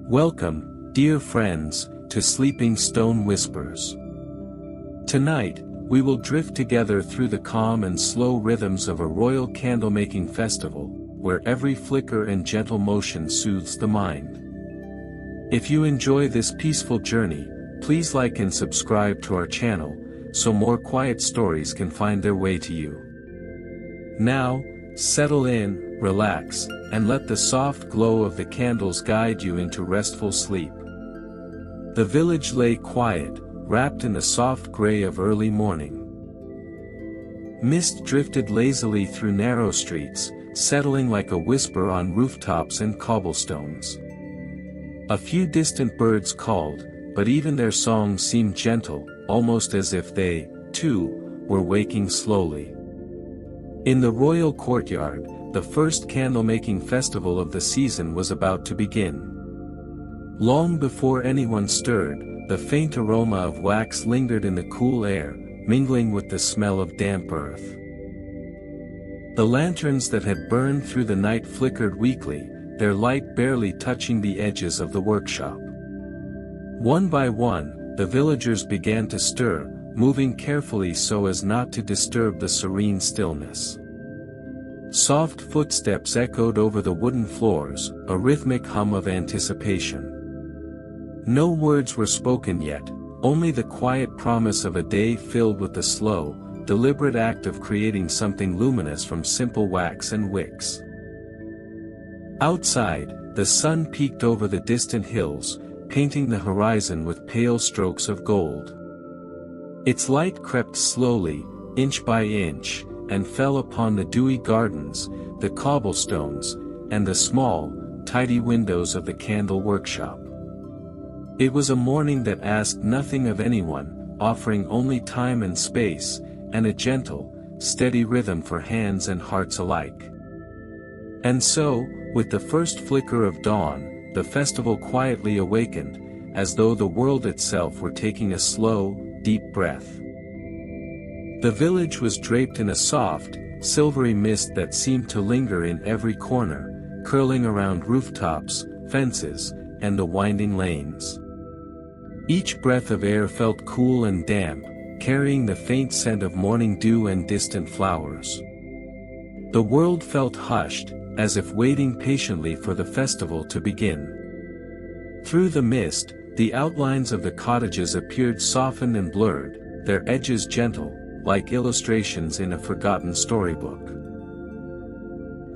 Welcome, dear friends, to Sleeping Stone Whispers. Tonight, we will drift together through the calm and slow rhythms of a royal candle-making festival, where every flicker and gentle motion soothes the mind. If you enjoy this peaceful journey, please like and subscribe to our channel, so more quiet stories can find their way to you. Now, settle in, relax, and let the soft glow of the candles guide you into restful sleep. The village lay quiet, wrapped in the soft gray of early morning. Mist drifted lazily through narrow streets, settling like a whisper on rooftops and cobblestones. A few distant birds called, but even their songs seemed gentle, almost as if they, too, were waking slowly. In the royal courtyard, the first candle-making festival of the season was about to begin. Long before anyone stirred, the faint aroma of wax lingered in the cool air, mingling with the smell of damp earth. The lanterns that had burned through the night flickered weakly, their light barely touching the edges of the workshop. One by one, the villagers began to stir, moving carefully so as not to disturb the serene stillness. Soft footsteps echoed over the wooden floors, a rhythmic hum of anticipation. No words were spoken yet, only the quiet promise of a day filled with the slow, deliberate act of creating something luminous from simple wax and wicks. Outside, the sun peeked over the distant hills, painting the horizon with pale strokes of gold. Its light crept slowly, inch by inch, and fell upon the dewy gardens, the cobblestones, and the small, tidy windows of the candle workshop. It was a morning that asked nothing of anyone, offering only time and space, and a gentle, steady rhythm for hands and hearts alike. And so, with the first flicker of dawn, the festival quietly awakened, as though the world itself were taking a slow, deep breath. The village was draped in a soft, silvery mist that seemed to linger in every corner, curling around rooftops, fences, and the winding lanes. Each breath of air felt cool and damp, carrying the faint scent of morning dew and distant flowers. The world felt hushed, as if waiting patiently for the festival to begin. Through the mist, the outlines of the cottages appeared softened and blurred, their edges gentle, like illustrations in a forgotten storybook.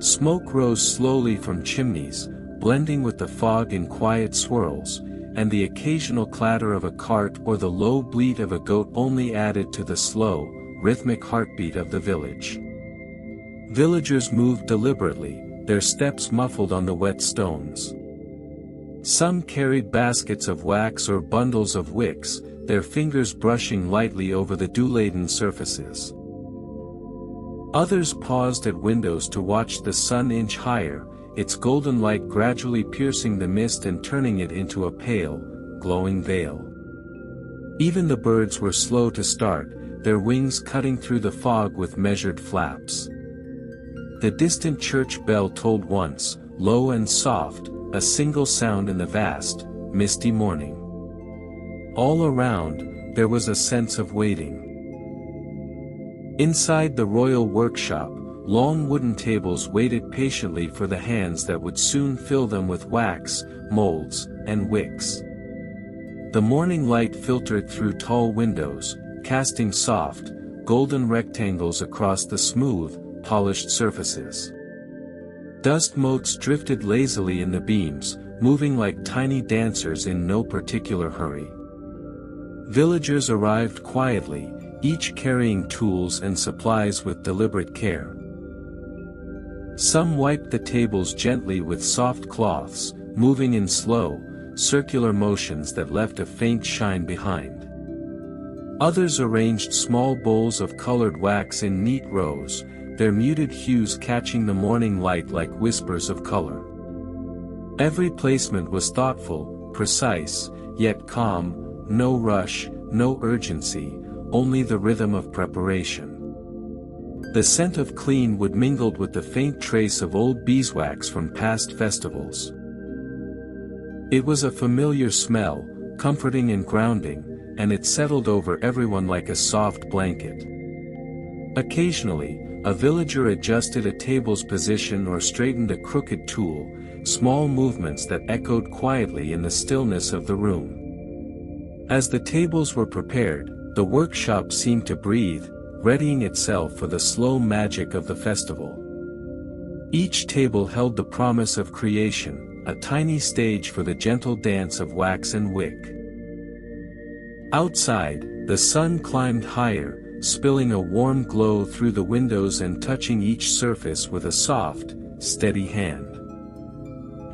Smoke rose slowly from chimneys, blending with the fog in quiet swirls, and the occasional clatter of a cart or the low bleat of a goat only added to the slow, rhythmic heartbeat of the village. Villagers moved deliberately, their steps muffled on the wet stones. Some carried baskets of wax or bundles of wicks, their fingers brushing lightly over the dew-laden surfaces. Others paused at windows to watch the sun inch higher, its golden light gradually piercing the mist and turning it into a pale, glowing veil. Even the birds were slow to start, their wings cutting through the fog with measured flaps. The distant church bell tolled once, low and soft, a single sound in the vast, misty morning. All around, there was a sense of waiting. Inside the royal workshop, long wooden tables waited patiently for the hands that would soon fill them with wax, molds, and wicks. The morning light filtered through tall windows, casting soft, golden rectangles across the smooth, polished surfaces. Dust motes drifted lazily in the beams, moving like tiny dancers in no particular hurry. Villagers arrived quietly, each carrying tools and supplies with deliberate care. Some wiped the tables gently with soft cloths, moving in slow, circular motions that left a faint shine behind. Others arranged small bowls of colored wax in neat rows, their muted hues catching the morning light like whispers of color. Every placement was thoughtful, precise, yet calm, no rush, no urgency, only the rhythm of preparation. The scent of clean wood mingled with the faint trace of old beeswax from past festivals. It was a familiar smell, comforting and grounding, and it settled over everyone like a soft blanket. Occasionally, a villager adjusted a table's position or straightened a crooked tool, small movements that echoed quietly in the stillness of the room. As the tables were prepared, the workshop seemed to breathe, readying itself for the slow magic of the festival. Each table held the promise of creation, a tiny stage for the gentle dance of wax and wick. Outside, the sun climbed higher, spilling a warm glow through the windows and touching each surface with a soft, steady hand.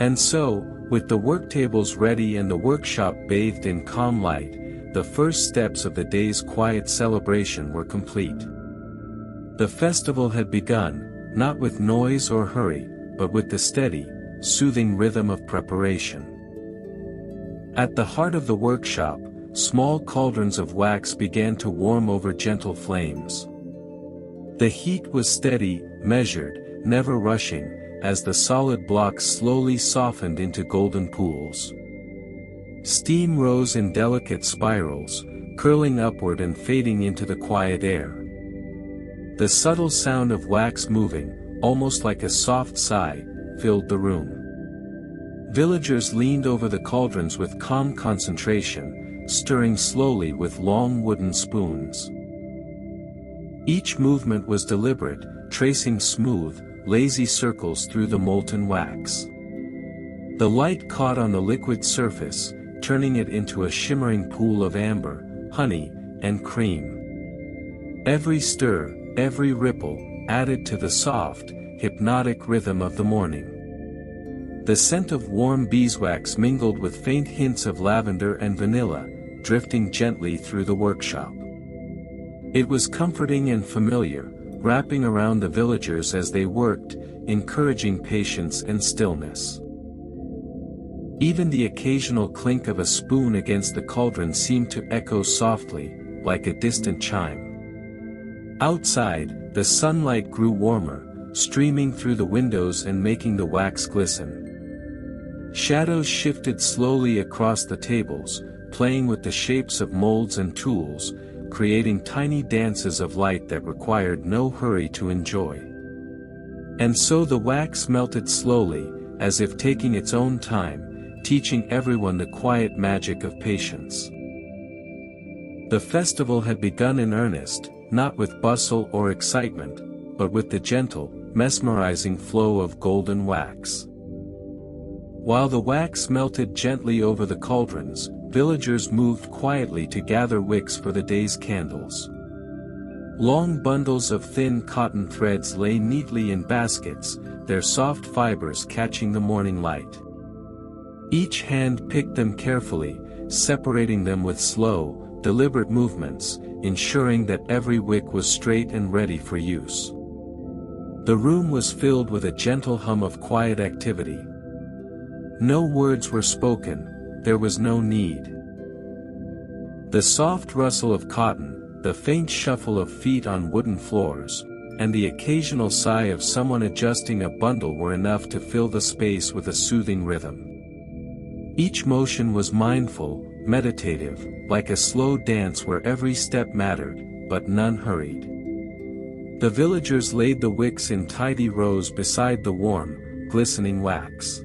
And so, with the worktables ready and the workshop bathed in calm light, the first steps of the day's quiet celebration were complete. The festival had begun, not with noise or hurry, but with the steady, soothing rhythm of preparation. At the heart of the workshop, small cauldrons of wax began to warm over gentle flames. The heat was steady, measured, never rushing, as the solid blocks slowly softened into golden pools. Steam rose in delicate spirals, curling upward and fading into the quiet air. The subtle sound of wax moving, almost like a soft sigh, filled the room. Villagers leaned over the cauldrons with calm concentration, stirring slowly with long wooden spoons. Each movement was deliberate, tracing smooth, lazy circles through the molten wax. The light caught on the liquid surface, turning it into a shimmering pool of amber, honey, and cream. Every stir, every ripple, added to the soft, hypnotic rhythm of the morning. The scent of warm beeswax mingled with faint hints of lavender and vanilla, drifting gently through the workshop. It was comforting and familiar, wrapping around the villagers as they worked, encouraging patience and stillness. Even the occasional clink of a spoon against the cauldron seemed to echo softly, like a distant chime. Outside, the sunlight grew warmer, streaming through the windows and making the wax glisten. Shadows shifted slowly across the tables, playing with the shapes of molds and tools, creating tiny dances of light that required no hurry to enjoy. And so the wax melted slowly, as if taking its own time, teaching everyone the quiet magic of patience. The festival had begun in earnest, not with bustle or excitement, but with the gentle, mesmerizing flow of golden wax. While the wax melted gently over the cauldrons, villagers moved quietly to gather wicks for the day's candles. Long bundles of thin cotton threads lay neatly in baskets, their soft fibers catching the morning light. Each hand picked them carefully, separating them with slow, deliberate movements, ensuring that every wick was straight and ready for use. The room was filled with a gentle hum of quiet activity. No words were spoken, there was no need. The soft rustle of cotton, the faint shuffle of feet on wooden floors, and the occasional sigh of someone adjusting a bundle were enough to fill the space with a soothing rhythm. Each motion was mindful, meditative, like a slow dance where every step mattered, but none hurried. The villagers laid the wicks in tidy rows beside the warm, glistening wax.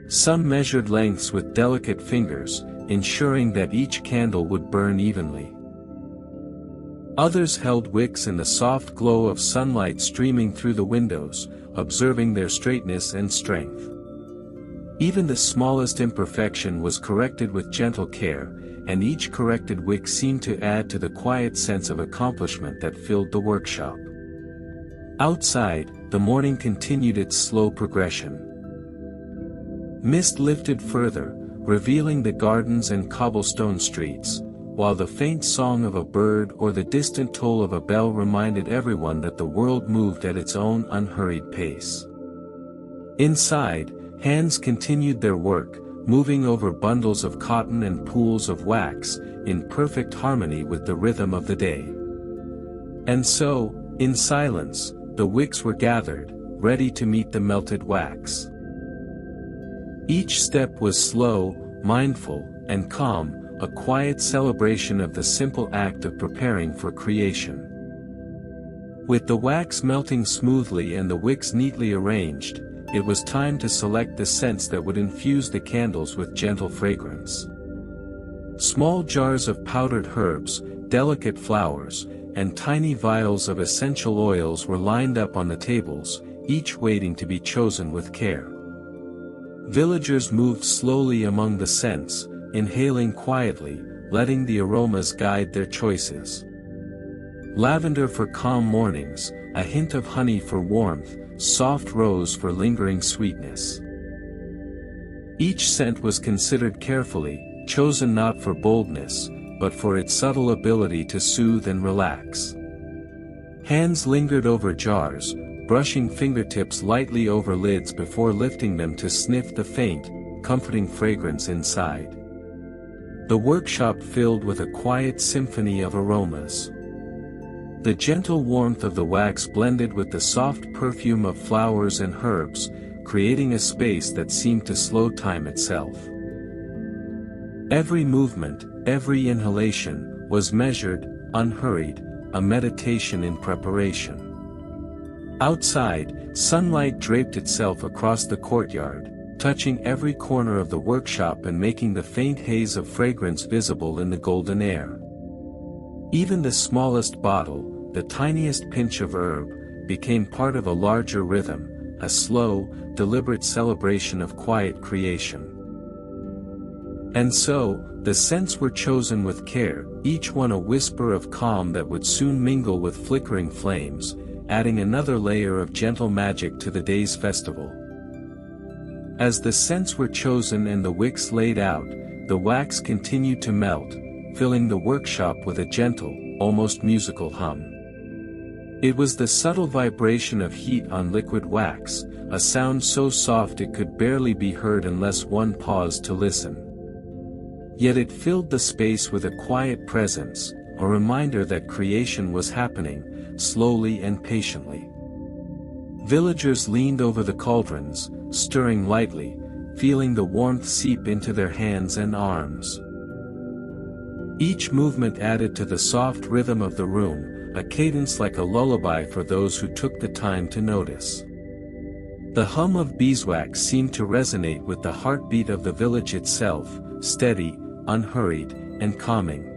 Some measured lengths with delicate fingers, ensuring that each candle would burn evenly. Others held wicks in the soft glow of sunlight streaming through the windows, observing their straightness and strength. Even the smallest imperfection was corrected with gentle care, and each corrected wick seemed to add to the quiet sense of accomplishment that filled the workshop. Outside, the morning continued its slow progression. Mist lifted further, revealing the gardens and cobblestone streets, while the faint song of a bird or the distant toll of a bell reminded everyone that the world moved at its own unhurried pace. Inside, hands continued their work, moving over bundles of cotton and pools of wax, in perfect harmony with the rhythm of the day. And so, in silence, the wicks were gathered, ready to meet the melted wax. Each step was slow, mindful, and calm, a quiet celebration of the simple act of preparing for creation. With the wax melting smoothly and the wicks neatly arranged, it was time to select the scents that would infuse the candles with gentle fragrance. Small jars of powdered herbs, delicate flowers, and tiny vials of essential oils were lined up on the tables, each waiting to be chosen with care. Villagers moved slowly among the scents, inhaling quietly, letting the aromas guide their choices. Lavender for calm mornings, a hint of honey for warmth, soft rose for lingering sweetness. Each scent was considered carefully, chosen not for boldness, but for its subtle ability to soothe and relax. Hands lingered over jars, brushing fingertips lightly over lids before lifting them to sniff the faint, comforting fragrance inside. The workshop filled with a quiet symphony of aromas. The gentle warmth of the wax blended with the soft perfume of flowers and herbs, creating a space that seemed to slow time itself. Every movement, every inhalation, was measured, unhurried, a meditation in preparation. Outside, sunlight draped itself across the courtyard, touching every corner of the workshop and making the faint haze of fragrance visible in the golden air. Even the smallest bottle, the tiniest pinch of herb, became part of a larger rhythm, a slow, deliberate celebration of quiet creation. And so, the scents were chosen with care, each one a whisper of calm that would soon mingle with flickering flames, adding another layer of gentle magic to the day's festival. As the scents were chosen and the wicks laid out, the wax continued to melt, filling the workshop with a gentle, almost musical hum. It was the subtle vibration of heat on liquid wax, a sound so soft it could barely be heard unless one paused to listen. Yet it filled the space with a quiet presence, a reminder that creation was happening, slowly and patiently. Villagers leaned over the cauldrons, stirring lightly, feeling the warmth seep into their hands and arms. Each movement added to the soft rhythm of the room, a cadence like a lullaby for those who took the time to notice. The hum of beeswax seemed to resonate with the heartbeat of the village itself, steady, unhurried, and calming.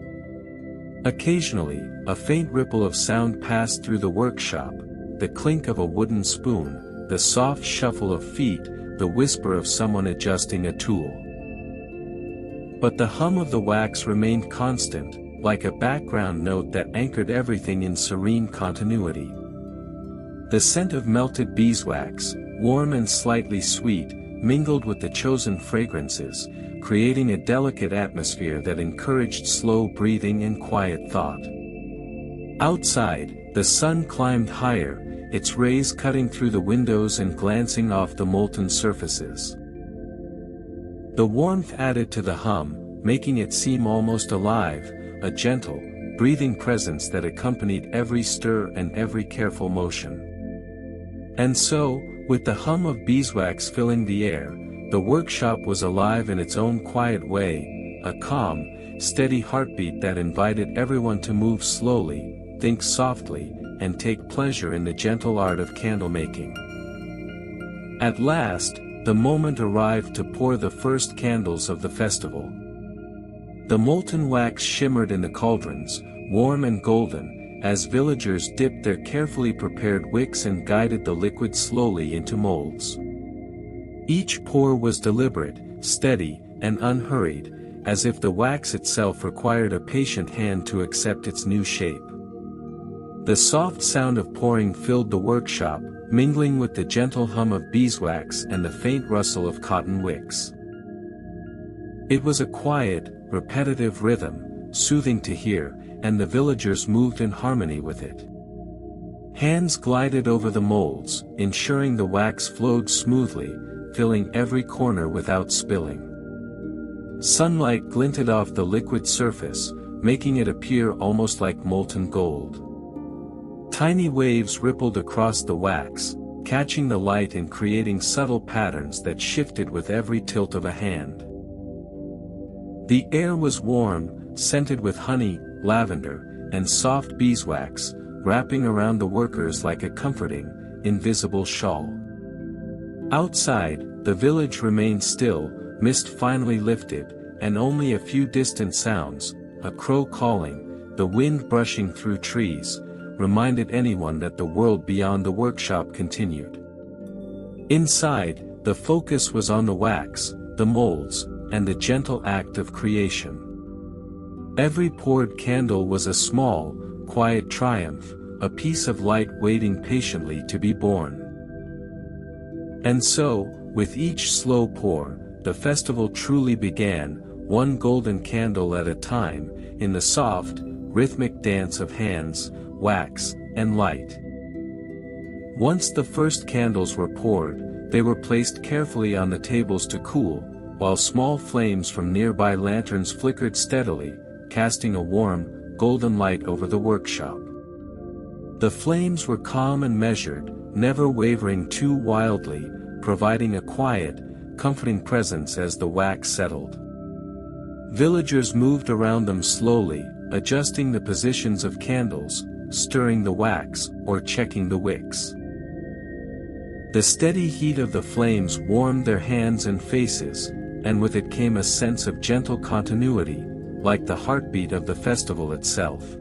Occasionally, a faint ripple of sound passed through the workshop, the clink of a wooden spoon, the soft shuffle of feet, the whisper of someone adjusting a tool. But the hum of the wax remained constant, like a background note that anchored everything in serene continuity. The scent of melted beeswax, warm and slightly sweet, mingled with the chosen fragrances, creating a delicate atmosphere that encouraged slow breathing and quiet thought. Outside, the sun climbed higher, its rays cutting through the windows and glancing off the molten surfaces. The warmth added to the hum, making it seem almost alive, a gentle, breathing presence that accompanied every stir and every careful motion. And so, with the hum of beeswax filling the air, the workshop was alive in its own quiet way, a calm, steady heartbeat that invited everyone to move slowly, think softly, and take pleasure in the gentle art of candle making. At last, the moment arrived to pour the first candles of the festival. The molten wax shimmered in the cauldrons, warm and golden, as villagers dipped their carefully prepared wicks and guided the liquid slowly into molds. Each pour was deliberate, steady, and unhurried, as if the wax itself required a patient hand to accept its new shape. The soft sound of pouring filled the workshop, mingling with the gentle hum of beeswax and the faint rustle of cotton wicks. It was a quiet, repetitive rhythm, soothing to hear, and the villagers moved in harmony with it. Hands glided over the molds, ensuring the wax flowed smoothly, filling every corner without spilling. Sunlight glinted off the liquid surface, making it appear almost like molten gold. Tiny waves rippled across the wax, catching the light and creating subtle patterns that shifted with every tilt of a hand. The air was warm, scented with honey, lavender, and soft beeswax, wrapping around the workers like a comforting, invisible shawl. Outside, the village remained still, mist finally lifted, and only a few distant sounds, a crow calling, the wind brushing through trees, reminded anyone that the world beyond the workshop continued. Inside, the focus was on the wax, the molds, and the gentle act of creation. Every poured candle was a small, quiet triumph, a piece of light waiting patiently to be born. And so, with each slow pour, the festival truly began, one golden candle at a time, in the soft, rhythmic dance of hands, wax, and light. Once the first candles were poured, they were placed carefully on the tables to cool, while small flames from nearby lanterns flickered steadily, casting a warm, golden light over the workshop. The flames were calm and measured, never wavering too wildly, providing a quiet, comforting presence as the wax settled. Villagers moved around them slowly, adjusting the positions of candles, stirring the wax, or checking the wicks. The steady heat of the flames warmed their hands and faces, and with it came a sense of gentle continuity, like the heartbeat of the festival itself.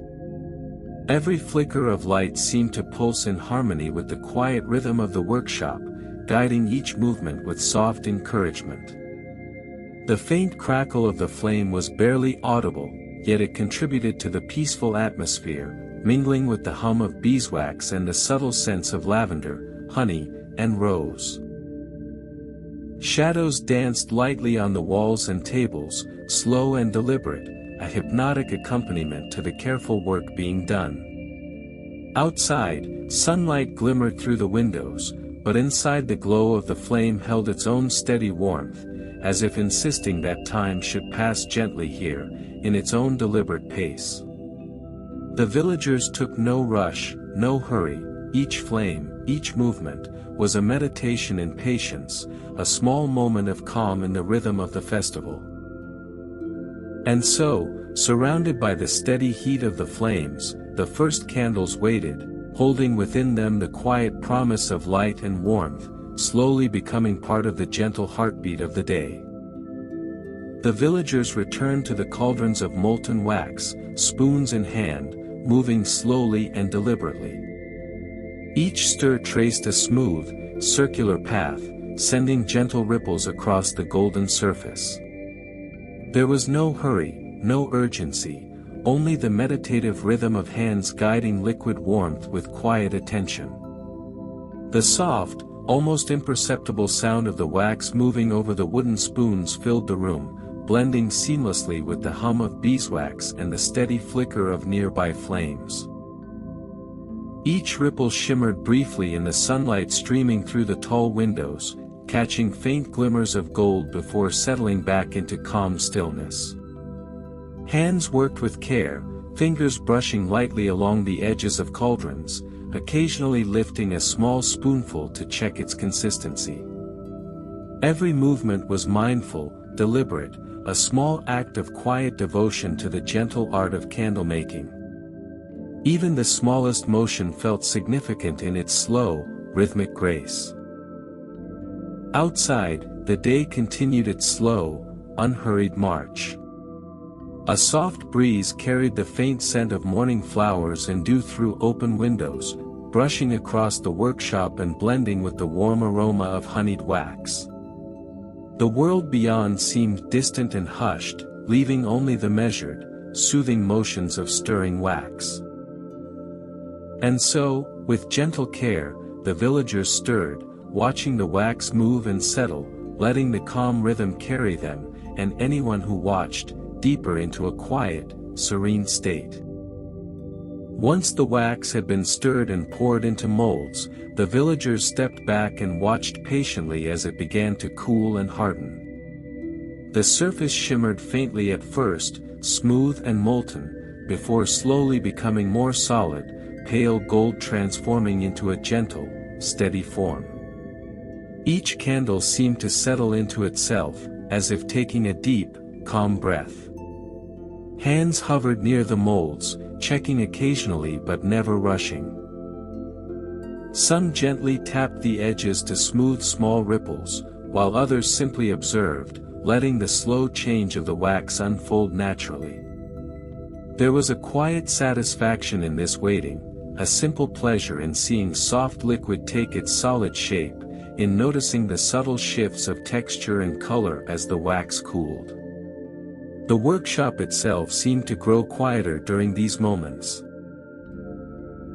Every flicker of light seemed to pulse in harmony with the quiet rhythm of the workshop, guiding each movement with soft encouragement. The faint crackle of the flame was barely audible, yet it contributed to the peaceful atmosphere, mingling with the hum of beeswax and the subtle scents of lavender, honey, and rose. Shadows danced lightly on the walls and tables, slow and deliberate, a hypnotic accompaniment to the careful work being done. Outside, sunlight glimmered through the windows, but inside the glow of the flame held its own steady warmth, as if insisting that time should pass gently here, in its own deliberate pace. The villagers took no rush, no hurry, each flame, each movement, was a meditation in patience, a small moment of calm in the rhythm of the festival. And so, surrounded by the steady heat of the flames, the first candles waited, holding within them the quiet promise of light and warmth, slowly becoming part of the gentle heartbeat of the day. The villagers returned to the cauldrons of molten wax, spoons in hand, moving slowly and deliberately. Each stir traced a smooth, circular path, sending gentle ripples across the golden surface. There was no hurry, no urgency, only the meditative rhythm of hands guiding liquid warmth with quiet attention. The soft, almost imperceptible sound of the wax moving over the wooden spoons filled the room, blending seamlessly with the hum of beeswax and the steady flicker of nearby flames. Each ripple shimmered briefly in the sunlight streaming through the tall windows, catching faint glimmers of gold before settling back into calm stillness. Hands worked with care, fingers brushing lightly along the edges of cauldrons, occasionally lifting a small spoonful to check its consistency. Every movement was mindful, deliberate, a small act of quiet devotion to the gentle art of candle making. Even the smallest motion felt significant in its slow, rhythmic grace. Outside, the day continued its slow, unhurried march. A soft breeze carried the faint scent of morning flowers and dew through open windows, brushing across the workshop and blending with the warm aroma of honeyed wax. The world beyond seemed distant and hushed, leaving only the measured, soothing motions of stirring wax. And so, with gentle care, the villagers stirred, watching the wax move and settle, letting the calm rhythm carry them, and anyone who watched, deeper into a quiet, serene state. Once the wax had been stirred and poured into molds, the villagers stepped back and watched patiently as it began to cool and harden. The surface shimmered faintly at first, smooth and molten, before slowly becoming more solid, pale gold transforming into a gentle, steady form. Each candle seemed to settle into itself, as if taking a deep, calm breath. Hands hovered near the molds, checking occasionally but never rushing. Some gently tapped the edges to smooth small ripples, while others simply observed, letting the slow change of the wax unfold naturally. There was a quiet satisfaction in this waiting, a simple pleasure in seeing soft liquid take its solid shape, in noticing the subtle shifts of texture and color as the wax cooled. The workshop itself seemed to grow quieter during these moments.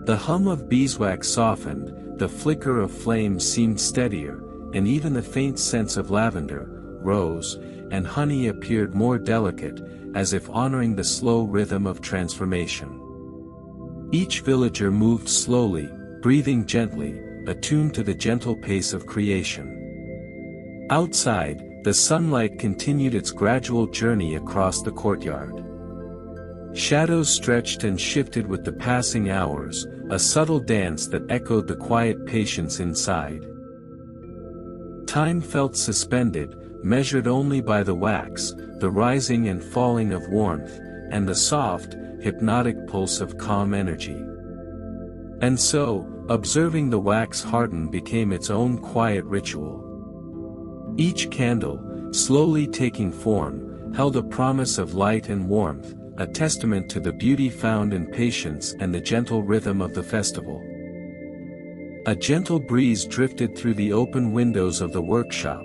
The hum of beeswax softened, the flicker of flames seemed steadier, and even the faint scents of lavender, rose, and honey appeared more delicate, as if honoring the slow rhythm of transformation. Each villager moved slowly, breathing gently, attuned to the gentle pace of creation. Outside, the sunlight continued its gradual journey across the courtyard. Shadows stretched and shifted with the passing hours, a subtle dance that echoed the quiet patience inside. Time felt suspended, measured only by the wax, the rising and falling of warmth, and the soft, hypnotic pulse of calm energy. And so, observing the wax harden became its own quiet ritual. Each candle, slowly taking form, held a promise of light and warmth, a testament to the beauty found in patience and the gentle rhythm of the festival. A gentle breeze drifted through the open windows of the workshop,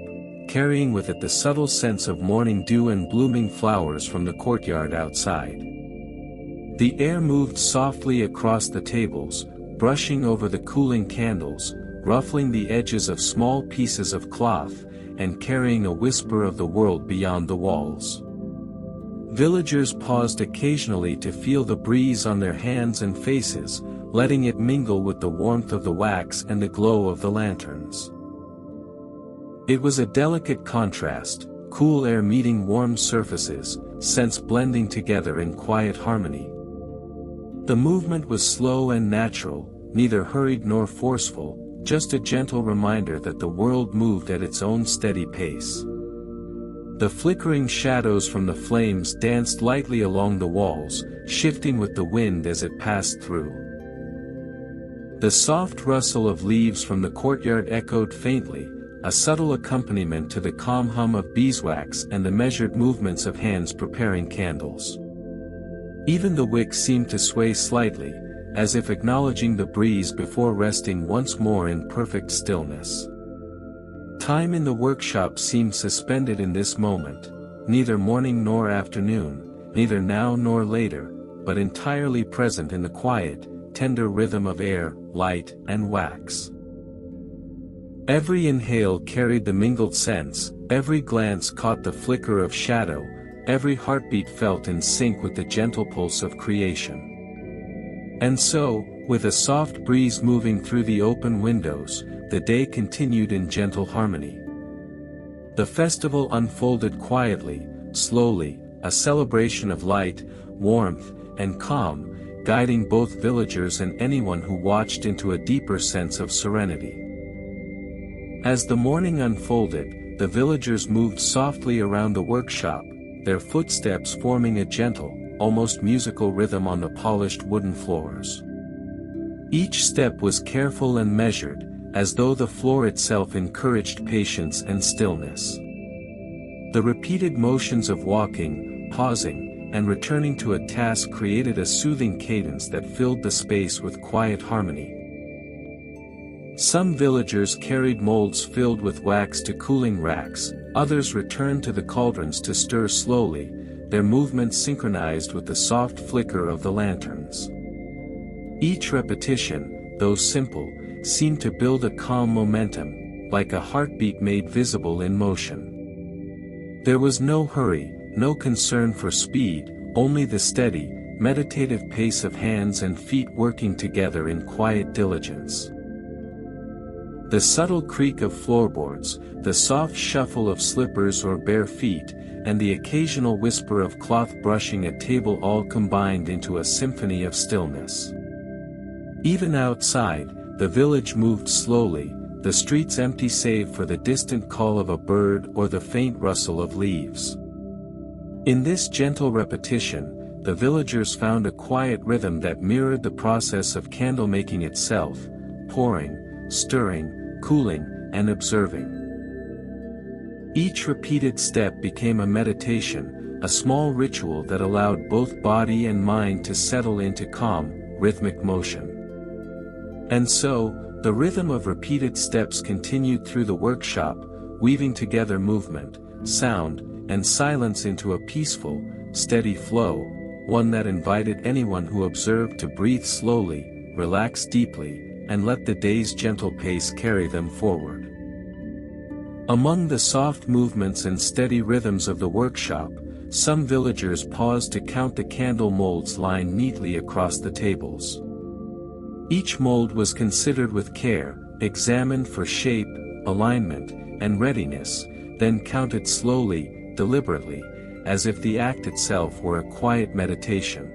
carrying with it the subtle sense of morning dew and blooming flowers from the courtyard outside. The air moved softly across the tables, brushing over the cooling candles, ruffling the edges of small pieces of cloth, and carrying a whisper of the world beyond the walls. Villagers paused occasionally to feel the breeze on their hands and faces, letting it mingle with the warmth of the wax and the glow of the lanterns. It was a delicate contrast, cool air meeting warm surfaces, scents blending together in quiet harmony. The movement was slow and natural, neither hurried nor forceful, just a gentle reminder that the world moved at its own steady pace. The flickering shadows from the flames danced lightly along the walls, shifting with the wind as it passed through. The soft rustle of leaves from the courtyard echoed faintly, a subtle accompaniment to the calm hum of beeswax and the measured movements of hands preparing candles. Even the wick seemed to sway slightly, as if acknowledging the breeze before resting once more in perfect stillness. Time in the workshop seemed suspended in this moment, neither morning nor afternoon, neither now nor later, but entirely present in the quiet, tender rhythm of air, light, and wax. Every inhale carried the mingled scents, every glance caught the flicker of shadow, every heartbeat felt in sync with the gentle pulse of creation. And so, with a soft breeze moving through the open windows, the day continued in gentle harmony. The festival unfolded quietly, slowly, a celebration of light, warmth, and calm, guiding both villagers and anyone who watched into a deeper sense of serenity. As the morning unfolded, the villagers moved softly around the workshop, their footsteps forming a gentle, almost musical rhythm on the polished wooden floors. Each step was careful and measured, as though the floor itself encouraged patience and stillness. The repeated motions of walking, pausing, and returning to a task created a soothing cadence that filled the space with quiet harmony. Some villagers carried molds filled with wax to cooling racks, others returned to the cauldrons to stir slowly, their movements synchronized with the soft flicker of the lanterns. Each repetition, though simple, seemed to build a calm momentum, like a heartbeat made visible in motion. There was no hurry, no concern for speed, only the steady, meditative pace of hands and feet working together in quiet diligence. The subtle creak of floorboards, the soft shuffle of slippers or bare feet, and the occasional whisper of cloth brushing a table all combined into a symphony of stillness. Even outside, the village moved slowly, the streets empty save for the distant call of a bird or the faint rustle of leaves. In this gentle repetition, the villagers found a quiet rhythm that mirrored the process of candle making itself, pouring, stirring, cooling, and observing. Each repeated step became a meditation, a small ritual that allowed both body and mind to settle into calm, rhythmic motion. And so, the rhythm of repeated steps continued through the workshop, weaving together movement, sound, and silence into a peaceful, steady flow, one that invited anyone who observed to breathe slowly, relax deeply, and let the day's gentle pace carry them forward. Among the soft movements and steady rhythms of the workshop, some villagers paused to count the candle molds lined neatly across the tables. Each mold was considered with care, examined for shape, alignment, and readiness, then counted slowly, deliberately, as if the act itself were a quiet meditation.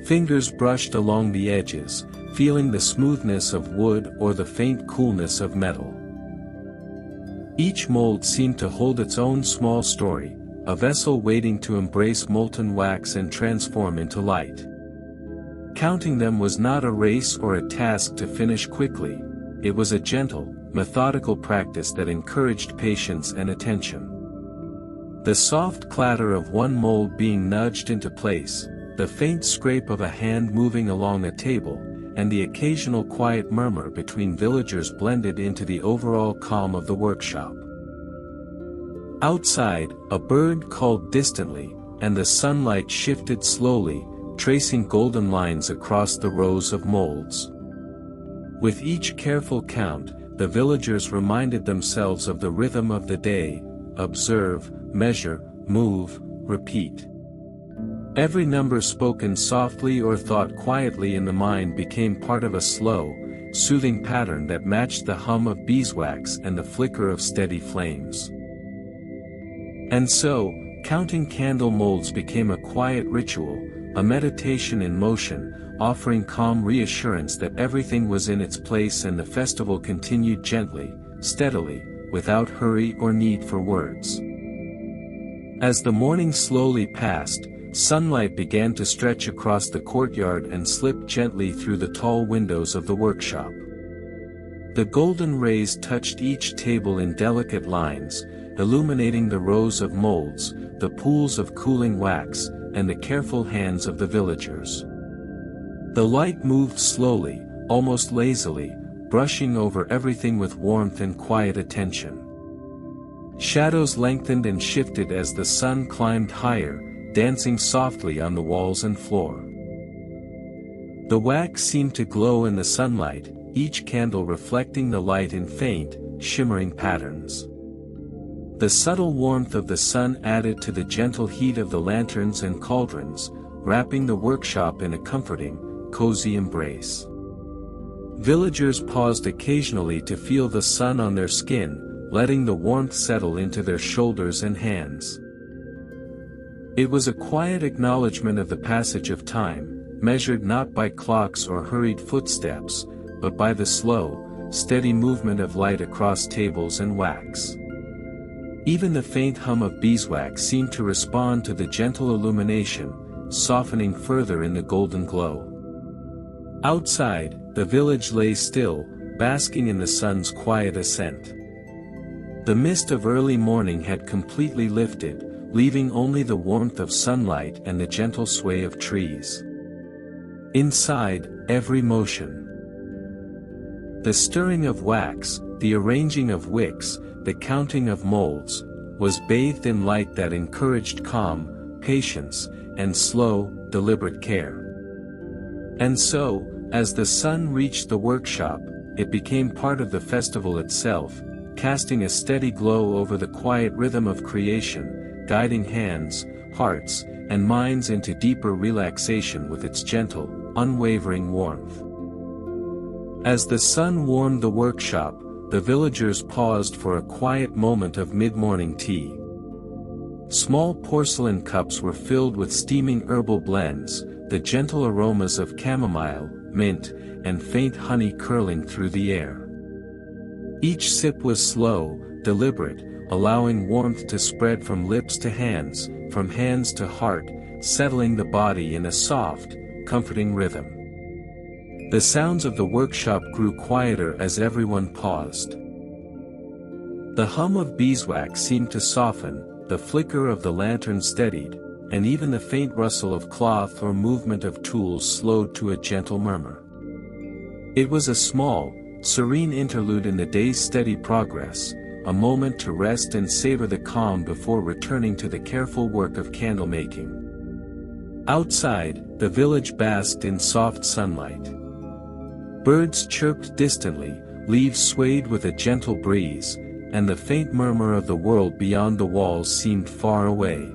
Fingers brushed along the edges, feeling the smoothness of wood or the faint coolness of metal. Each mold seemed to hold its own small story, a vessel waiting to embrace molten wax and transform into light. Counting them was not a race or a task to finish quickly, it was a gentle, methodical practice that encouraged patience and attention. The soft clatter of one mold being nudged into place, the faint scrape of a hand moving along a table, and the occasional quiet murmur between villagers blended into the overall calm of the workshop. Outside, a bird called distantly, and the sunlight shifted slowly, tracing golden lines across the rows of molds. With each careful count, the villagers reminded themselves of the rhythm of the day: observe, measure, move, repeat. Every number spoken softly or thought quietly in the mind became part of a slow, soothing pattern that matched the hum of beeswax and the flicker of steady flames. And so, counting candle molds became a quiet ritual, a meditation in motion, offering calm reassurance that everything was in its place and the festival continued gently, steadily, without hurry or need for words. As the morning slowly passed, sunlight began to stretch across the courtyard and slip gently through the tall windows of the workshop. The golden rays touched each table in delicate lines, illuminating the rows of molds, the pools of cooling wax, and the careful hands of the villagers. The light moved slowly, almost lazily, brushing over everything with warmth and quiet attention. Shadows lengthened and shifted as the sun climbed higher, dancing softly on the walls and floor. The wax seemed to glow in the sunlight, each candle reflecting the light in faint, shimmering patterns. The subtle warmth of the sun added to the gentle heat of the lanterns and cauldrons, wrapping the workshop in a comforting, cozy embrace. Villagers paused occasionally to feel the sun on their skin, letting the warmth settle into their shoulders and hands. It was a quiet acknowledgement of the passage of time, measured not by clocks or hurried footsteps, but by the slow, steady movement of light across tables and wax. Even the faint hum of beeswax seemed to respond to the gentle illumination, softening further in the golden glow. Outside, the village lay still, basking in the sun's quiet ascent. The mist of early morning had completely lifted, leaving only the warmth of sunlight and the gentle sway of trees. Inside, every motion. The stirring of wax, the arranging of wicks, the counting of molds, was bathed in light that encouraged calm, patience, and slow, deliberate care. And so, as the sun reached the workshop, it became part of the festival itself, casting a steady glow over the quiet rhythm of creation, guiding hands, hearts, and minds into deeper relaxation with its gentle, unwavering warmth. As the sun warmed the workshop, the villagers paused for a quiet moment of mid-morning tea. Small porcelain cups were filled with steaming herbal blends, the gentle aromas of chamomile, mint, and faint honey curling through the air. Each sip was slow, deliberate, allowing warmth to spread from lips to hands, from hands to heart, settling the body in a soft, comforting rhythm. The sounds of the workshop grew quieter as everyone paused. The hum of beeswax seemed to soften, the flicker of the lantern steadied, and even the faint rustle of cloth or movement of tools slowed to a gentle murmur. It was a small, serene interlude in the day's steady progress, a moment to rest and savor the calm before returning to the careful work of candle making. Outside, the village basked in soft sunlight. Birds chirped distantly, leaves swayed with a gentle breeze, and the faint murmur of the world beyond the walls seemed far away.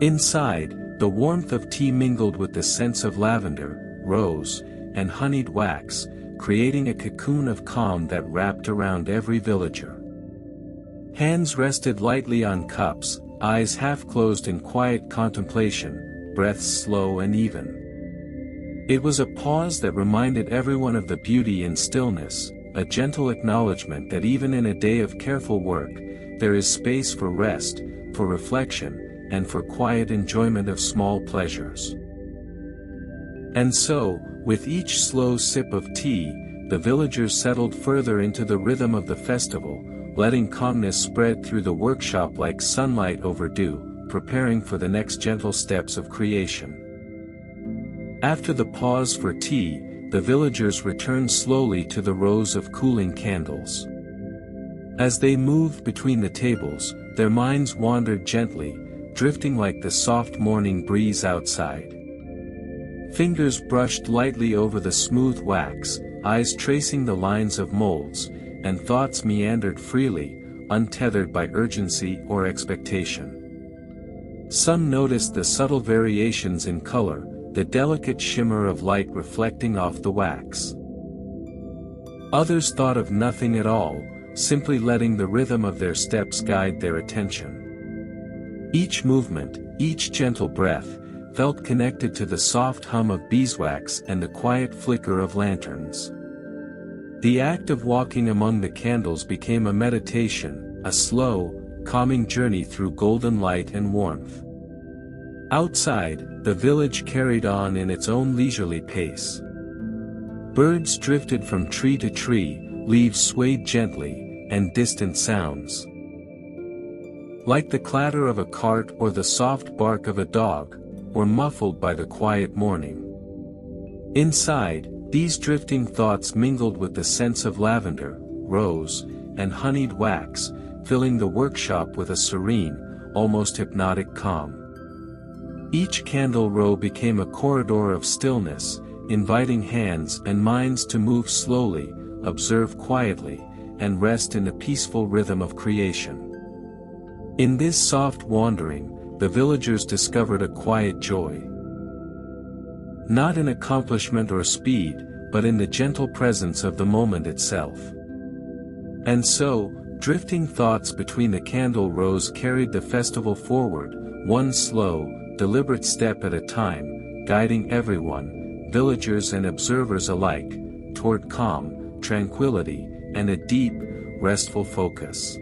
Inside, the warmth of tea mingled with the scents of lavender, rose, and honeyed wax, creating a cocoon of calm that wrapped around every villager. Hands rested lightly on cups, eyes half closed in quiet contemplation, breaths slow and even. It was a pause that reminded everyone of the beauty in stillness, a gentle acknowledgement that even in a day of careful work, there is space for rest, for reflection, and for quiet enjoyment of small pleasures. And so, with each slow sip of tea, the villagers settled further into the rhythm of the festival, letting calmness spread through the workshop like sunlight over dew, preparing for the next gentle steps of creation. After the pause for tea, the villagers returned slowly to the rows of cooling candles. As they moved between the tables, their minds wandered gently, drifting like the soft morning breeze outside. Fingers brushed lightly over the smooth wax, eyes tracing the lines of molds, and thoughts meandered freely, untethered by urgency or expectation. Some noticed the subtle variations in color, the delicate shimmer of light reflecting off the wax. Others thought of nothing at all, simply letting the rhythm of their steps guide their attention. Each movement, each gentle breath, felt connected to the soft hum of beeswax and the quiet flicker of lanterns. The act of walking among the candles became a meditation, a slow, calming journey through golden light and warmth. Outside, the village carried on in its own leisurely pace. Birds drifted from tree to tree, leaves swayed gently, and distant sounds, like the clatter of a cart or the soft bark of a dog, were muffled by the quiet morning. Inside, these drifting thoughts mingled with the scents of lavender, rose, and honeyed wax, filling the workshop with a serene, almost hypnotic calm. Each candle row became a corridor of stillness, inviting hands and minds to move slowly, observe quietly, and rest in the peaceful rhythm of creation. In this soft wandering, the villagers discovered a quiet joy. Not in accomplishment or speed, but in the gentle presence of the moment itself. And so, drifting thoughts between the candle rows carried the festival forward, one slow, deliberate step at a time, guiding everyone, villagers and observers alike, toward calm, tranquility, and a deep, restful focus.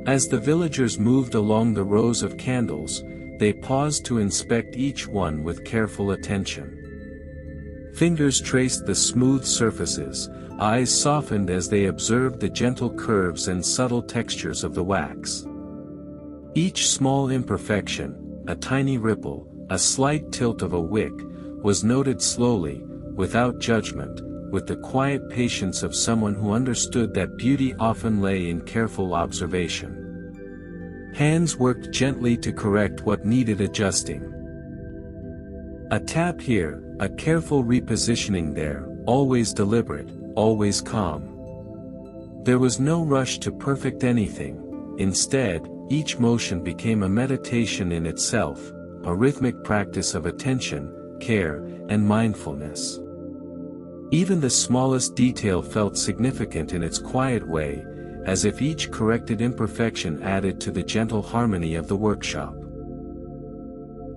As the villagers moved along the rows of candles, they paused to inspect each one with careful attention. Fingers traced the smooth surfaces, eyes softened as they observed the gentle curves and subtle textures of the wax. Each small imperfection, a tiny ripple, a slight tilt of a wick, was noted slowly, without judgment, with the quiet patience of someone who understood that beauty often lay in careful observation. Hands worked gently to correct what needed adjusting. A tap here, a careful repositioning there, always deliberate, always calm. There was no rush to perfect anything. Instead, each motion became a meditation in itself, a rhythmic practice of attention, care, and mindfulness. Even the smallest detail felt significant in its quiet way, as if each corrected imperfection added to the gentle harmony of the workshop.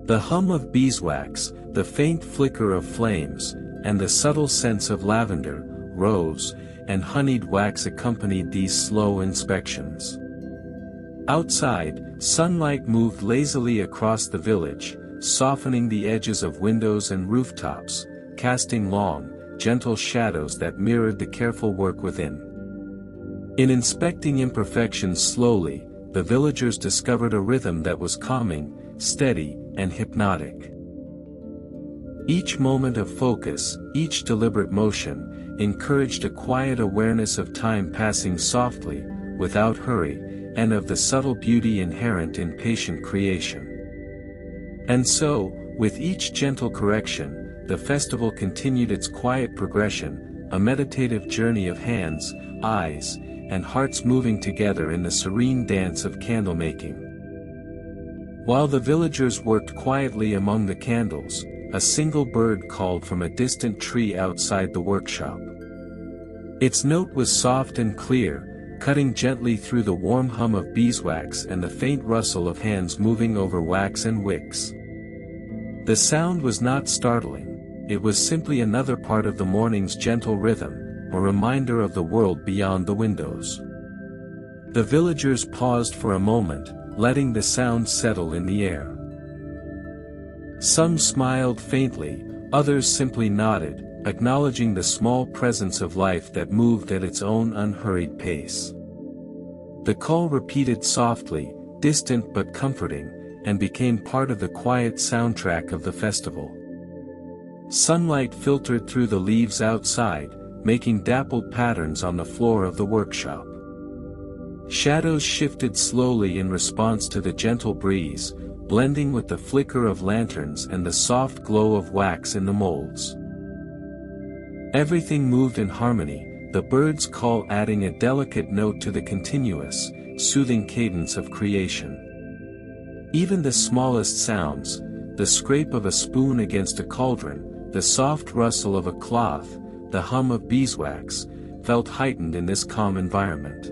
The hum of beeswax, the faint flicker of flames, and the subtle scents of lavender, rose, and honeyed wax accompanied these slow inspections. Outside, sunlight moved lazily across the village, softening the edges of windows and rooftops, casting long, gentle shadows that mirrored the careful work within. In inspecting imperfections slowly, the villagers discovered a rhythm that was calming, steady, and hypnotic. Each moment of focus, each deliberate motion, encouraged a quiet awareness of time passing softly, without hurry, and of the subtle beauty inherent in patient creation. And so, with each gentle correction, the festival continued its quiet progression, a meditative journey of hands, eyes, and hearts moving together in the serene dance of candle-making. While the villagers worked quietly among the candles, a single bird called from a distant tree outside the workshop. Its note was soft and clear, cutting gently through the warm hum of beeswax and the faint rustle of hands moving over wax and wicks. The sound was not startling, it was simply another part of the morning's gentle rhythm, a reminder of the world beyond the windows. The villagers paused for a moment, letting the sound settle in the air. Some smiled faintly, others simply nodded, acknowledging the small presence of life that moved at its own unhurried pace. The call repeated softly, distant but comforting, and became part of the quiet soundtrack of the festival. Sunlight filtered through the leaves outside, making dappled patterns on the floor of the workshop. Shadows shifted slowly in response to the gentle breeze, blending with the flicker of lanterns and the soft glow of wax in the molds. Everything moved in harmony, the bird's call adding a delicate note to the continuous, soothing cadence of creation. Even the smallest sounds, the scrape of a spoon against a cauldron, the soft rustle of a cloth, the hum of beeswax, felt heightened in this calm environment.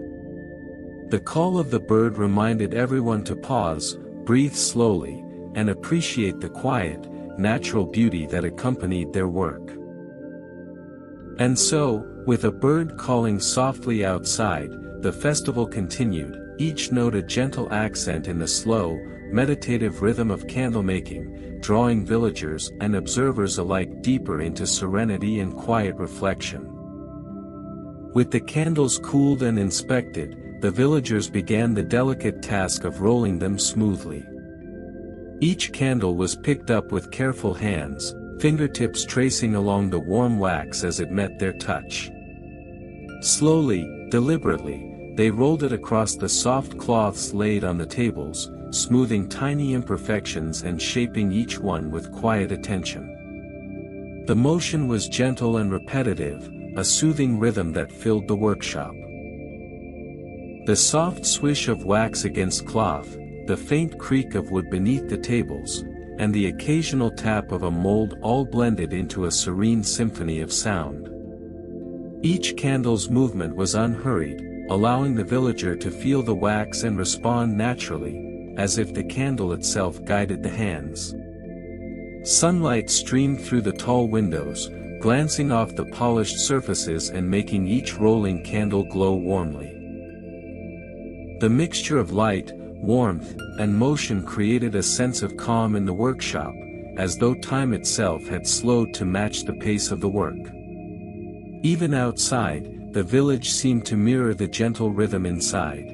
The call of the bird reminded everyone to pause, breathe slowly, and appreciate the quiet, natural beauty that accompanied their work. And so, with a bird calling softly outside, the festival continued, each note a gentle accent in the slow, meditative rhythm of candle-making, drawing villagers and observers alike deeper into serenity and quiet reflection. With the candles cooled and inspected, the villagers began the delicate task of rolling them smoothly. Each candle was picked up with careful hands, fingertips tracing along the warm wax as it met their touch. Slowly, deliberately, they rolled it across the soft cloths laid on the tables, smoothing tiny imperfections and shaping each one with quiet attention. The motion was gentle and repetitive, a soothing rhythm that filled the workshop. The soft swish of wax against cloth, the faint creak of wood beneath the tables, and the occasional tap of a mold all blended into a serene symphony of sound. Each candle's movement was unhurried, allowing the villager to feel the wax and respond naturally, as if the candle itself guided the hands. Sunlight streamed through the tall windows, glancing off the polished surfaces and making each rolling candle glow warmly. The mixture of light, warmth, and motion created a sense of calm in the workshop, as though time itself had slowed to match the pace of the work. Even outside, the village seemed to mirror the gentle rhythm inside.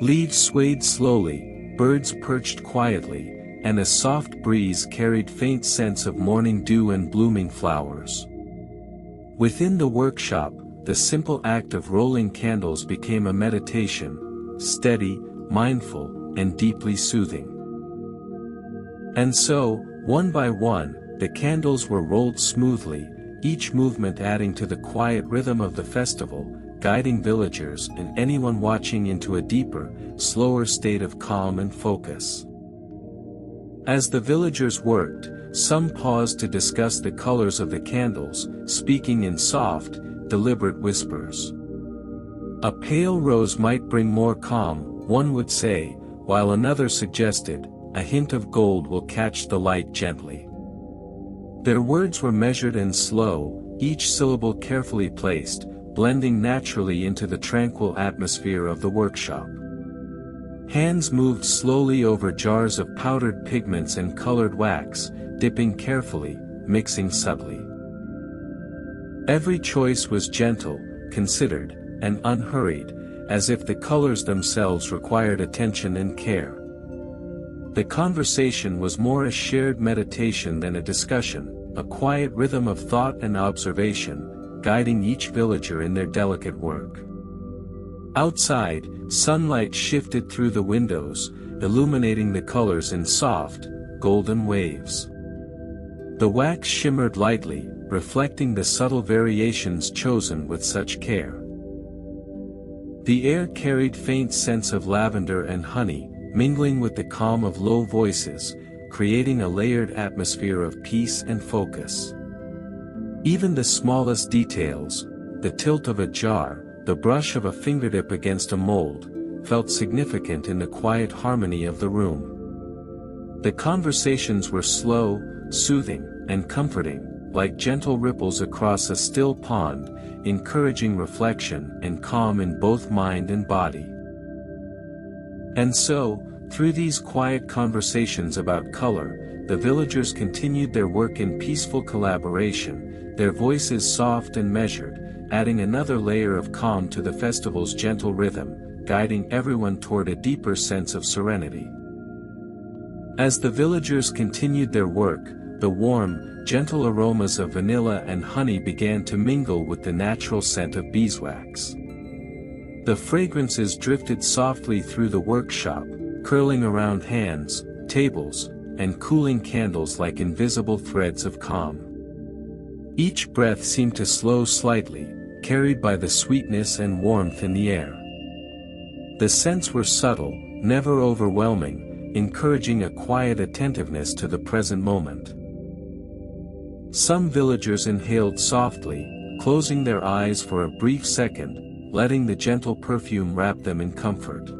Leaves swayed slowly, birds perched quietly, and a soft breeze carried faint scents of morning dew and blooming flowers. Within the workshop, the simple act of rolling candles became a meditation, steady, mindful, and deeply soothing. And so, one by one, the candles were rolled smoothly, each movement adding to the quiet rhythm of the festival, guiding villagers and anyone watching into a deeper, slower state of calm and focus. As the villagers worked, some paused to discuss the colors of the candles, speaking in soft, deliberate whispers. A pale rose might bring more calm, one would say, while another suggested, a hint of gold will catch the light gently. Their words were measured and slow, each syllable carefully placed, blending naturally into the tranquil atmosphere of the workshop. Hands moved slowly over jars of powdered pigments and colored wax, dipping carefully, mixing subtly. Every choice was gentle, considered, and unhurried, as if the colors themselves required attention and care. The conversation was more a shared meditation than a discussion, a quiet rhythm of thought and observation, guiding each villager in their delicate work. Outside, sunlight shifted through the windows, illuminating the colors in soft, golden waves. The wax shimmered lightly, reflecting the subtle variations chosen with such care. The air carried faint scents of lavender and honey, mingling with the calm of low voices, creating a layered atmosphere of peace and focus. Even the smallest details, the tilt of a jar, the brush of a fingertip against a mold, felt significant in the quiet harmony of the room. The conversations were slow, soothing, and comforting, like gentle ripples across a still pond, encouraging reflection and calm in both mind and body. And so, through these quiet conversations about color, the villagers continued their work in peaceful collaboration, their voices soft and measured, adding another layer of calm to the festival's gentle rhythm, guiding everyone toward a deeper sense of serenity. As the villagers continued their work, the warm, gentle aromas of vanilla and honey began to mingle with the natural scent of beeswax. The fragrances drifted softly through the workshop, curling around hands, tables, and cooling candles like invisible threads of calm. Each breath seemed to slow slightly, carried by the sweetness and warmth in the air. The scents were subtle, never overwhelming, encouraging a quiet attentiveness to the present moment. Some villagers inhaled softly, closing their eyes for a brief second, letting the gentle perfume wrap them in comfort.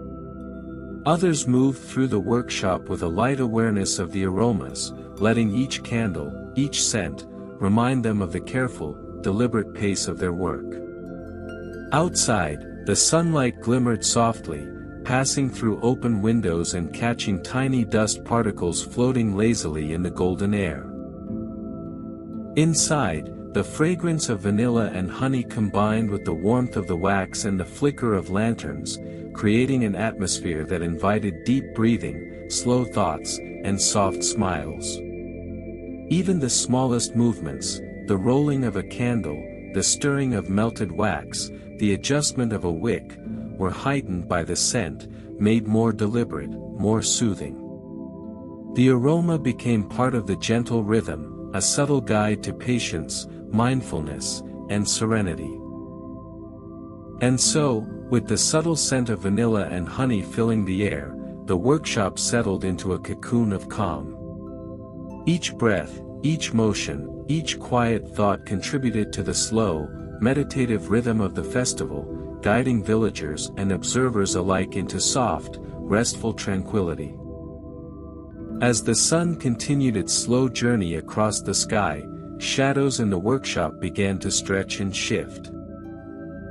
Others moved through the workshop with a light awareness of the aromas, letting each candle, each scent, remind them of the careful, deliberate pace of their work. Outside, the sunlight glimmered softly, passing through open windows and catching tiny dust particles floating lazily in the golden air. Inside, the fragrance of vanilla and honey combined with the warmth of the wax and the flicker of lanterns, creating an atmosphere that invited deep breathing, slow thoughts, and soft smiles. Even the smallest movements, the rolling of a candle, the stirring of melted wax, the adjustment of a wick, were heightened by the scent, made more deliberate, more soothing. The aroma became part of the gentle rhythm, a subtle guide to patience, mindfulness, and serenity. And so, with the subtle scent of vanilla and honey filling the air, the workshop settled into a cocoon of calm. Each breath, each motion, each quiet thought contributed to the slow, meditative rhythm of the festival, guiding villagers and observers alike into soft, restful tranquility. As the sun continued its slow journey across the sky, shadows in the workshop began to stretch and shift.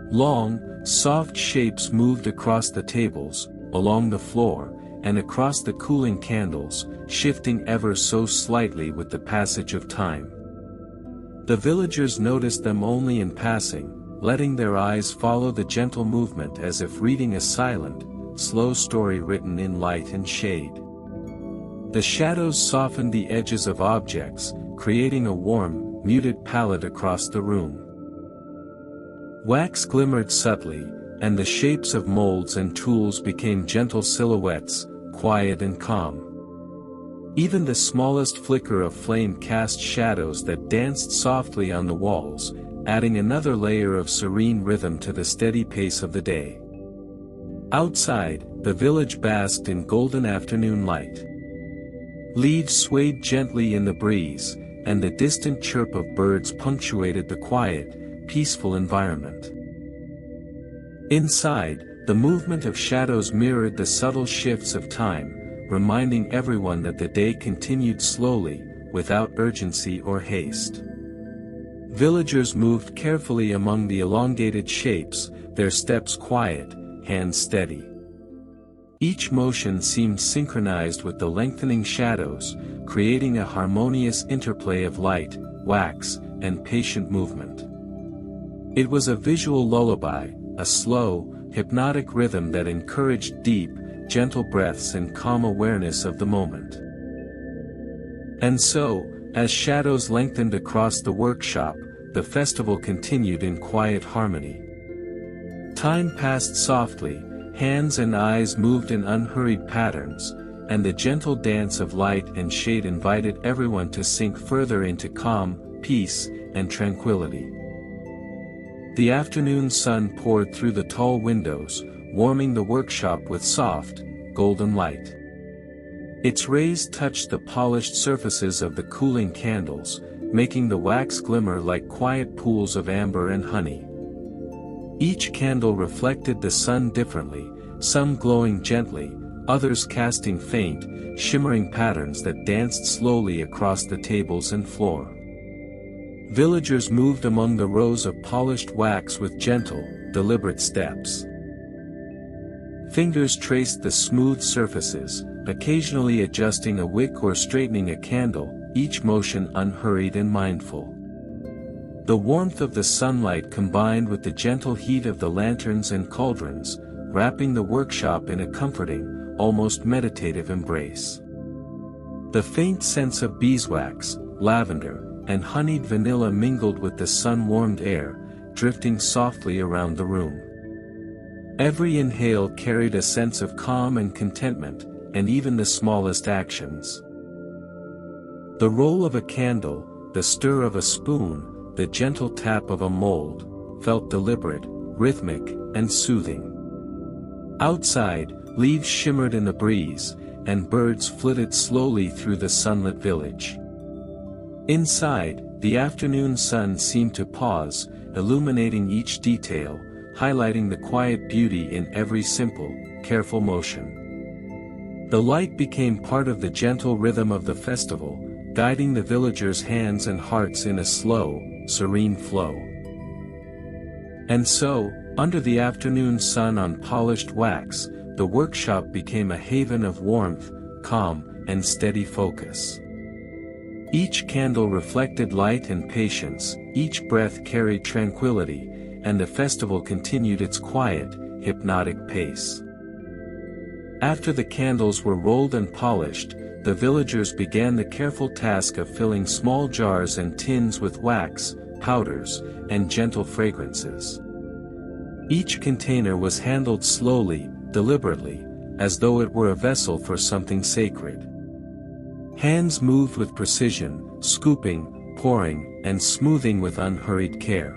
Long, soft shapes moved across the tables, along the floor, and across the cooling candles, shifting ever so slightly with the passage of time. The villagers noticed them only in passing, letting their eyes follow the gentle movement as if reading a silent, slow story written in light and shade. The shadows softened the edges of objects, creating a warm, muted palette across the room. Wax glimmered subtly, and the shapes of molds and tools became gentle silhouettes, quiet and calm. Even the smallest flicker of flame cast shadows that danced softly on the walls, adding another layer of serene rhythm to the steady pace of the day. Outside, the village basked in golden afternoon light. Leaves swayed gently in the breeze, and the distant chirp of birds punctuated the quiet, peaceful environment. Inside, the movement of shadows mirrored the subtle shifts of time, reminding everyone that the day continued slowly, without urgency or haste. Villagers moved carefully among the elongated shapes, their steps quiet, hands steady. Each motion seemed synchronized with the lengthening shadows, creating a harmonious interplay of light, wax, and patient movement. It was a visual lullaby, a slow, hypnotic rhythm that encouraged deep, gentle breaths and calm awareness of the moment. And so, as shadows lengthened across the workshop, the festival continued in quiet harmony. Time passed softly, hands and eyes moved in unhurried patterns, and the gentle dance of light and shade invited everyone to sink further into calm, peace, and tranquility. The afternoon sun poured through the tall windows, warming the workshop with soft, golden light. Its rays touched the polished surfaces of the cooling candles, making the wax glimmer like quiet pools of amber and honey. Each candle reflected the sun differently, some glowing gently, others casting faint, shimmering patterns that danced slowly across the tables and floor. Villagers moved among the rows of polished wax with gentle, deliberate steps. Fingers traced the smooth surfaces, occasionally adjusting a wick or straightening a candle, each motion unhurried and mindful. The warmth of the sunlight combined with the gentle heat of the lanterns and cauldrons, wrapping the workshop in a comforting, almost meditative embrace. The faint sense of beeswax, lavender, and honeyed vanilla mingled with the sun-warmed air, drifting softly around the room. Every inhale carried a sense of calm and contentment, and even the smallest actions. The roll of a candle, the stir of a spoon, the gentle tap of a mold, felt deliberate, rhythmic, and soothing. Outside, leaves shimmered in the breeze, and birds flitted slowly through the sunlit village. Inside, the afternoon sun seemed to pause, illuminating each detail, highlighting the quiet beauty in every simple, careful motion. The light became part of the gentle rhythm of the festival, guiding the villagers' hands and hearts in a slow, serene flow. And so, under the afternoon sun on polished wax, the workshop became a haven of warmth, calm, and steady focus. Each candle reflected light and patience, each breath carried tranquility, and the festival continued its quiet, hypnotic pace. After the candles were rolled and polished, the villagers began the careful task of filling small jars and tins with wax, powders, and gentle fragrances. Each container was handled slowly, deliberately, as though it were a vessel for something sacred. Hands moved with precision, scooping, pouring, and smoothing with unhurried care.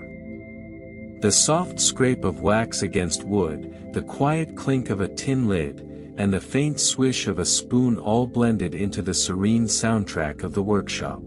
The soft scrape of wax against wood, the quiet clink of a tin lid, and the faint swish of a spoon all blended into the serene soundtrack of the workshop.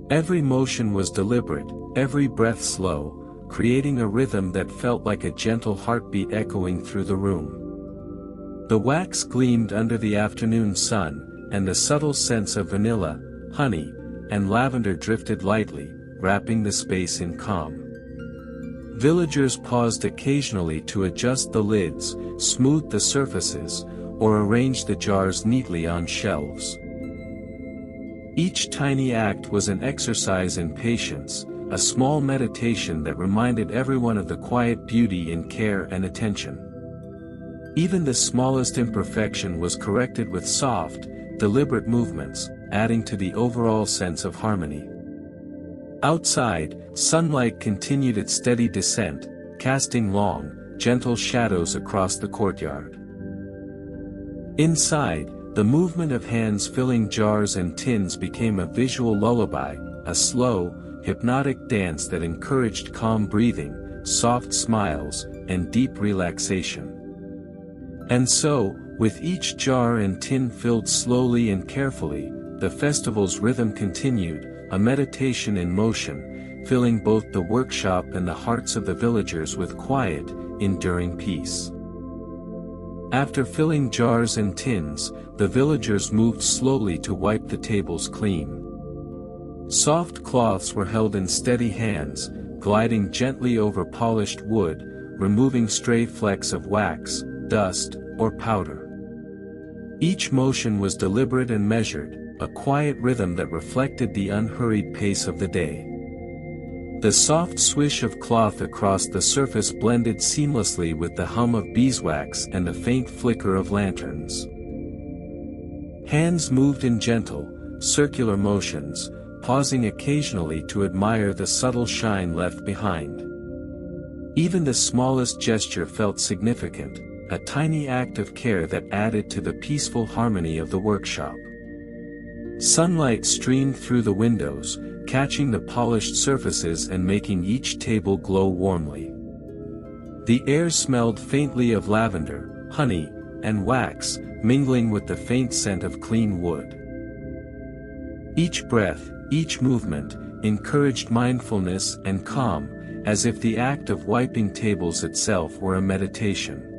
Every motion was deliberate, every breath slow, creating a rhythm that felt like a gentle heartbeat echoing through the room. The wax gleamed under the afternoon sun, and the subtle scents of vanilla, honey, and lavender drifted lightly, wrapping the space in calm. Villagers paused occasionally to adjust the lids, smooth the surfaces, or arrange the jars neatly on shelves. Each tiny act was an exercise in patience, a small meditation that reminded everyone of the quiet beauty in care and attention. Even the smallest imperfection was corrected with soft, deliberate movements, adding to the overall sense of harmony. Outside, sunlight continued its steady descent, casting long, gentle shadows across the courtyard. Inside, the movement of hands filling jars and tins became a visual lullaby, a slow, hypnotic dance that encouraged calm breathing, soft smiles, and deep relaxation. And so, with each jar and tin filled slowly and carefully, the festival's rhythm continued, a meditation in motion, filling both the workshop and the hearts of the villagers with quiet, enduring peace. After filling jars and tins, the villagers moved slowly to wipe the tables clean. Soft cloths were held in steady hands, gliding gently over polished wood, removing stray flecks of wax, dust, or powder. Each motion was deliberate and measured, a quiet rhythm that reflected the unhurried pace of the day. The soft swish of cloth across the surface blended seamlessly with the hum of beeswax and the faint flicker of lanterns. Hands moved in gentle, circular motions, pausing occasionally to admire the subtle shine left behind. Even the smallest gesture felt significant, a tiny act of care that added to the peaceful harmony of the workshop. Sunlight streamed through the windows, catching the polished surfaces and making each table glow warmly. The air smelled faintly of lavender, honey, and wax, mingling with the faint scent of clean wood. Each breath, each movement, encouraged mindfulness and calm, as if the act of wiping tables itself were a meditation.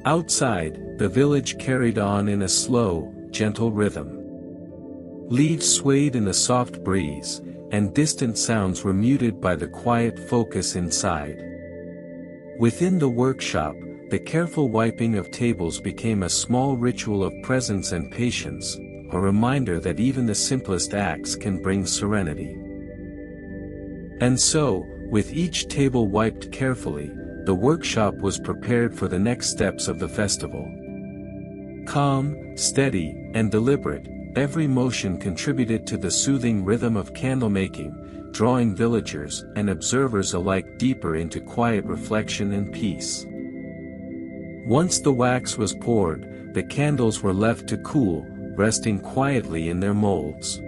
Outside, the village carried on in a slow, gentle rhythm. Leaves swayed in the soft breeze, and distant sounds were muted by the quiet focus inside. Within the workshop, the careful wiping of tables became a small ritual of presence and patience, a reminder that even the simplest acts can bring serenity. And so, with each table wiped carefully, the workshop was prepared for the next steps of the festival. Calm, steady, and deliberate, every motion contributed to the soothing rhythm of candlemaking, drawing villagers and observers alike deeper into quiet reflection and peace. Once the wax was poured, the candles were left to cool, resting quietly in their molds.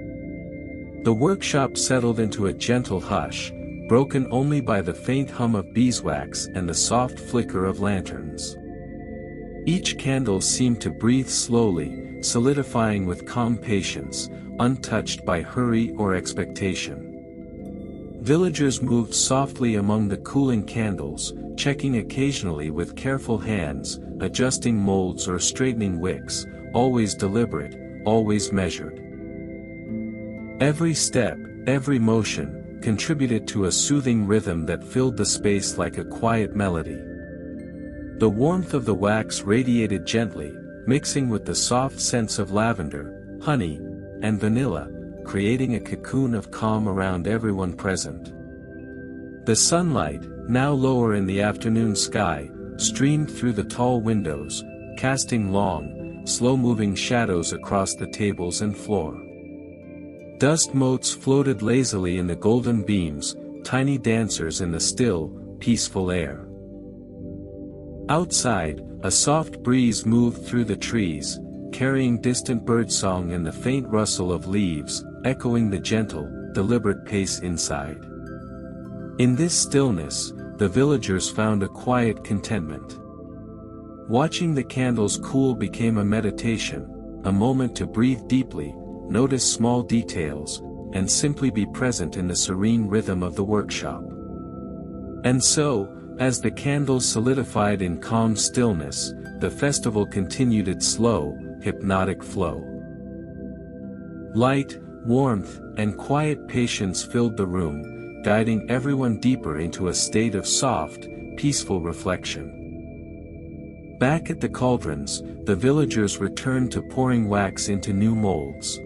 The workshop settled into a gentle hush, broken only by the faint hum of beeswax and the soft flicker of lanterns. Each candle seemed to breathe slowly, solidifying with calm patience, untouched by hurry or expectation. Villagers moved softly among the cooling candles, checking occasionally with careful hands, adjusting molds or straightening wicks, always deliberate, always measured. Every step, every motion, contributed to a soothing rhythm that filled the space like a quiet melody. The warmth of the wax radiated gently, mixing with the soft scents of lavender, honey, and vanilla, creating a cocoon of calm around everyone present. The sunlight, now lower in the afternoon sky, streamed through the tall windows, casting long, slow-moving shadows across the tables and floor. Dust motes floated lazily in the golden beams, tiny dancers in the still, peaceful air. Outside, a soft breeze moved through the trees, carrying distant birdsong and the faint rustle of leaves, echoing the gentle, deliberate pace inside. In this stillness, the villagers found a quiet contentment. Watching the candles cool became a meditation, a moment to breathe deeply, notice small details, and simply be present in the serene rhythm of the workshop. And so, as the candles solidified in calm stillness, the festival continued its slow, hypnotic flow. Light, warmth, and quiet patience filled the room, guiding everyone deeper into a state of soft, peaceful reflection. Back at the cauldrons, the villagers returned to pouring wax into new molds.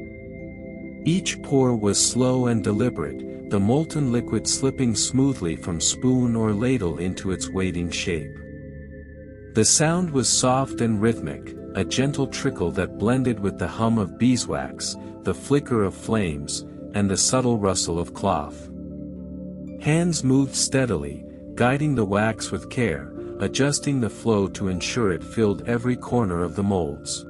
Each pour was slow and deliberate, the molten liquid slipping smoothly from spoon or ladle into its waiting shape. The sound was soft and rhythmic, a gentle trickle that blended with the hum of beeswax, the flicker of flames, and the subtle rustle of cloth. Hands moved steadily, guiding the wax with care, adjusting the flow to ensure it filled every corner of the molds.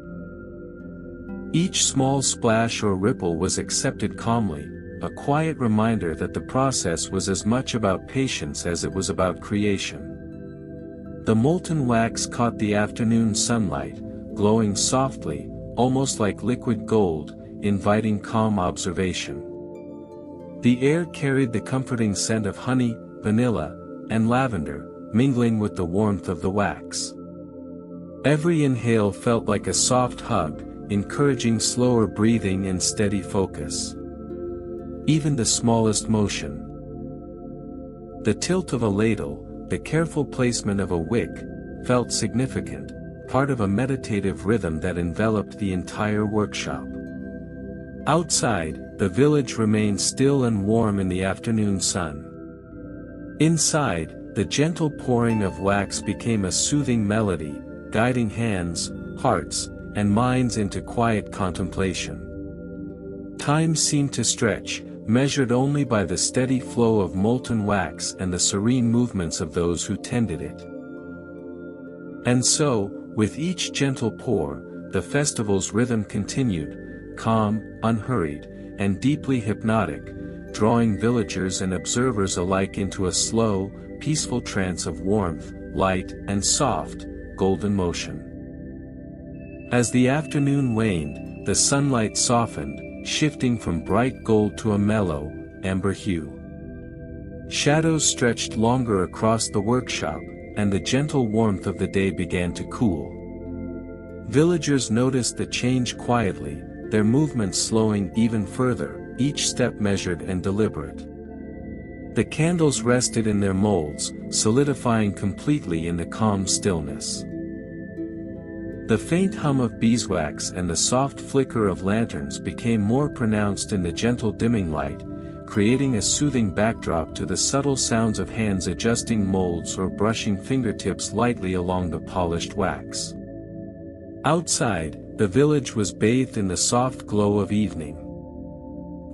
Each small splash or ripple was accepted calmly, a quiet reminder that the process was as much about patience as it was about creation. The molten wax caught the afternoon sunlight, glowing softly, almost like liquid gold, inviting calm observation. The air carried the comforting scent of honey, vanilla, and lavender, mingling with the warmth of the wax. Every inhale felt like a soft hug, encouraging slower breathing and steady focus. Even the smallest motion. The tilt of a ladle, the careful placement of a wick, felt significant, part of a meditative rhythm that enveloped the entire workshop. Outside, the village remained still and warm in the afternoon sun. Inside, the gentle pouring of wax became a soothing melody, guiding hands, hearts, and minds into quiet contemplation. Time seemed to stretch, measured only by the steady flow of molten wax and the serene movements of those who tended it. And so, with each gentle pour, the festival's rhythm continued, calm, unhurried, and deeply hypnotic, drawing villagers and observers alike into a slow, peaceful trance of warmth, light, and soft, golden motion. As the afternoon waned, the sunlight softened, shifting from bright gold to a mellow, amber hue. Shadows stretched longer across the workshop, and the gentle warmth of the day began to cool. Villagers noticed the change quietly, their movements slowing even further, each step measured and deliberate. The candles rested in their molds, solidifying completely in the calm stillness. The faint hum of beeswax and the soft flicker of lanterns became more pronounced in the gentle dimming light, creating a soothing backdrop to the subtle sounds of hands adjusting molds or brushing fingertips lightly along the polished wax. Outside, the village was bathed in the soft glow of evening.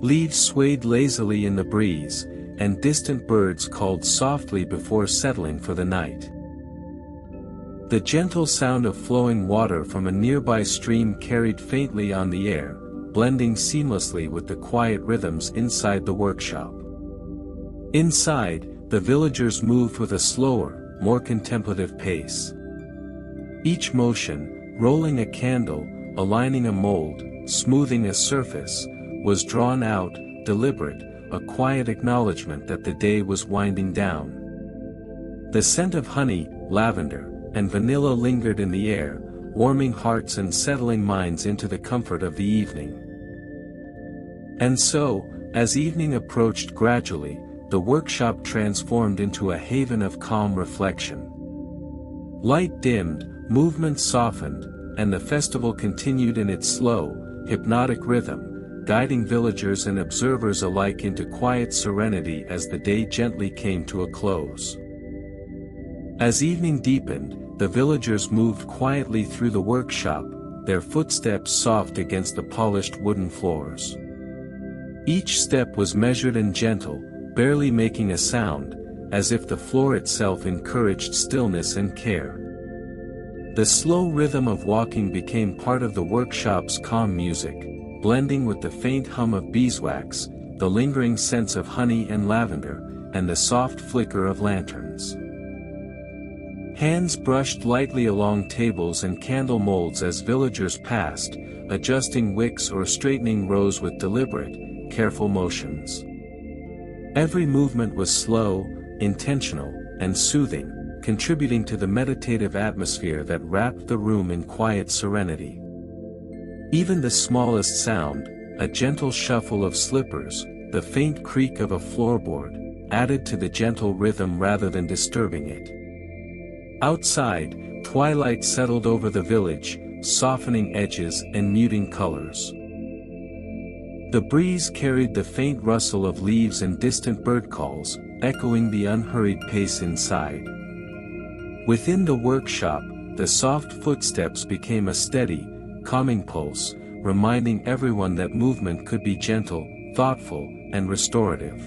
Leaves swayed lazily in the breeze, and distant birds called softly before settling for the night. The gentle sound of flowing water from a nearby stream carried faintly on the air, blending seamlessly with the quiet rhythms inside the workshop. Inside, the villagers moved with a slower, more contemplative pace. Each motion, rolling a candle, aligning a mold, smoothing a surface, was drawn out, deliberate, a quiet acknowledgement that the day was winding down. The scent of honey, lavender, and vanilla lingered in the air, warming hearts and settling minds into the comfort of the evening. And so, as evening approached gradually, the workshop transformed into a haven of calm reflection. Light dimmed, movement softened, and the festival continued in its slow, hypnotic rhythm, guiding villagers and observers alike into quiet serenity as the day gently came to a close. As evening deepened, the villagers moved quietly through the workshop, their footsteps soft against the polished wooden floors. Each step was measured and gentle, barely making a sound, as if the floor itself encouraged stillness and care. The slow rhythm of walking became part of the workshop's calm music, blending with the faint hum of beeswax, the lingering scents of honey and lavender, and the soft flicker of lanterns. Hands brushed lightly along tables and candle molds as villagers passed, adjusting wicks or straightening rows with deliberate, careful motions. Every movement was slow, intentional, and soothing, contributing to the meditative atmosphere that wrapped the room in quiet serenity. Even the smallest sound, a gentle shuffle of slippers, the faint creak of a floorboard, added to the gentle rhythm rather than disturbing it. Outside, twilight settled over the village, softening edges and muting colors. The breeze carried the faint rustle of leaves and distant bird calls, echoing the unhurried pace inside. Within the workshop, the soft footsteps became a steady, calming pulse, reminding everyone that movement could be gentle, thoughtful, and restorative.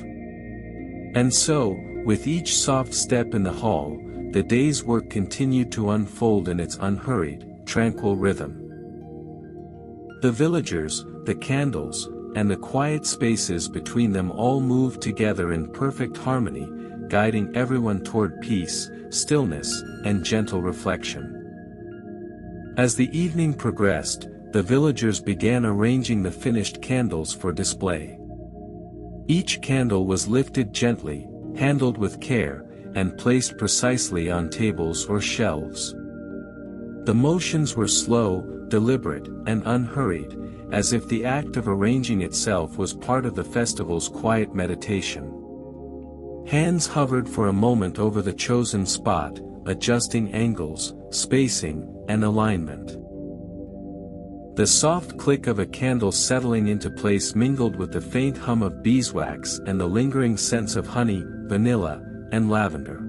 And so, with each soft step in the hall, the day's work continued to unfold in its unhurried, tranquil rhythm. The villagers, the candles, and the quiet spaces between them all moved together in perfect harmony, guiding everyone toward peace, stillness, and gentle reflection. As the evening progressed, the villagers began arranging the finished candles for display. Each candle was lifted gently, handled with care, and placed precisely on tables or shelves. The motions were slow, deliberate, and unhurried, as if the act of arranging itself was part of the festival's quiet meditation. Hands hovered for a moment over the chosen spot, adjusting angles, spacing, and alignment. The soft click of a candle settling into place mingled with the faint hum of beeswax and the lingering scents of honey, vanilla, and lavender.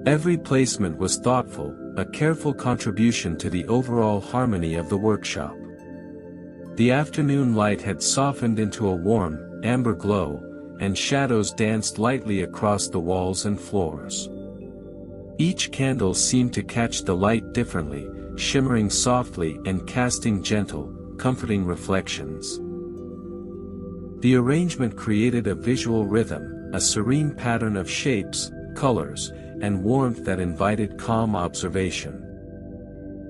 Every placement was thoughtful, a careful contribution to the overall harmony of the workshop. The afternoon light had softened into a warm, amber glow, and shadows danced lightly across the walls and floors. Each candle seemed to catch the light differently, shimmering softly and casting gentle, comforting reflections. The arrangement created a visual rhythm, a serene pattern of shapes, colors, and warmth that invited calm observation.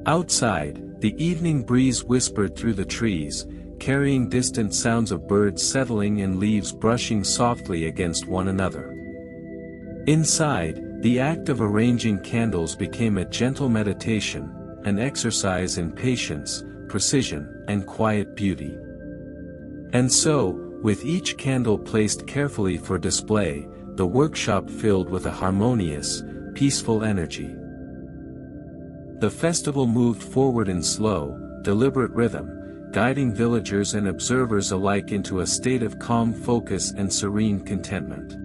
Outside, the evening breeze whispered through the trees, carrying distant sounds of birds settling and leaves brushing softly against one another. Inside, the act of arranging candles became a gentle meditation, an exercise in patience, precision, and quiet beauty. And so, with each candle placed carefully for display, the workshop filled with a harmonious, peaceful energy. The festival moved forward in slow, deliberate rhythm, guiding villagers and observers alike into a state of calm focus and serene contentment.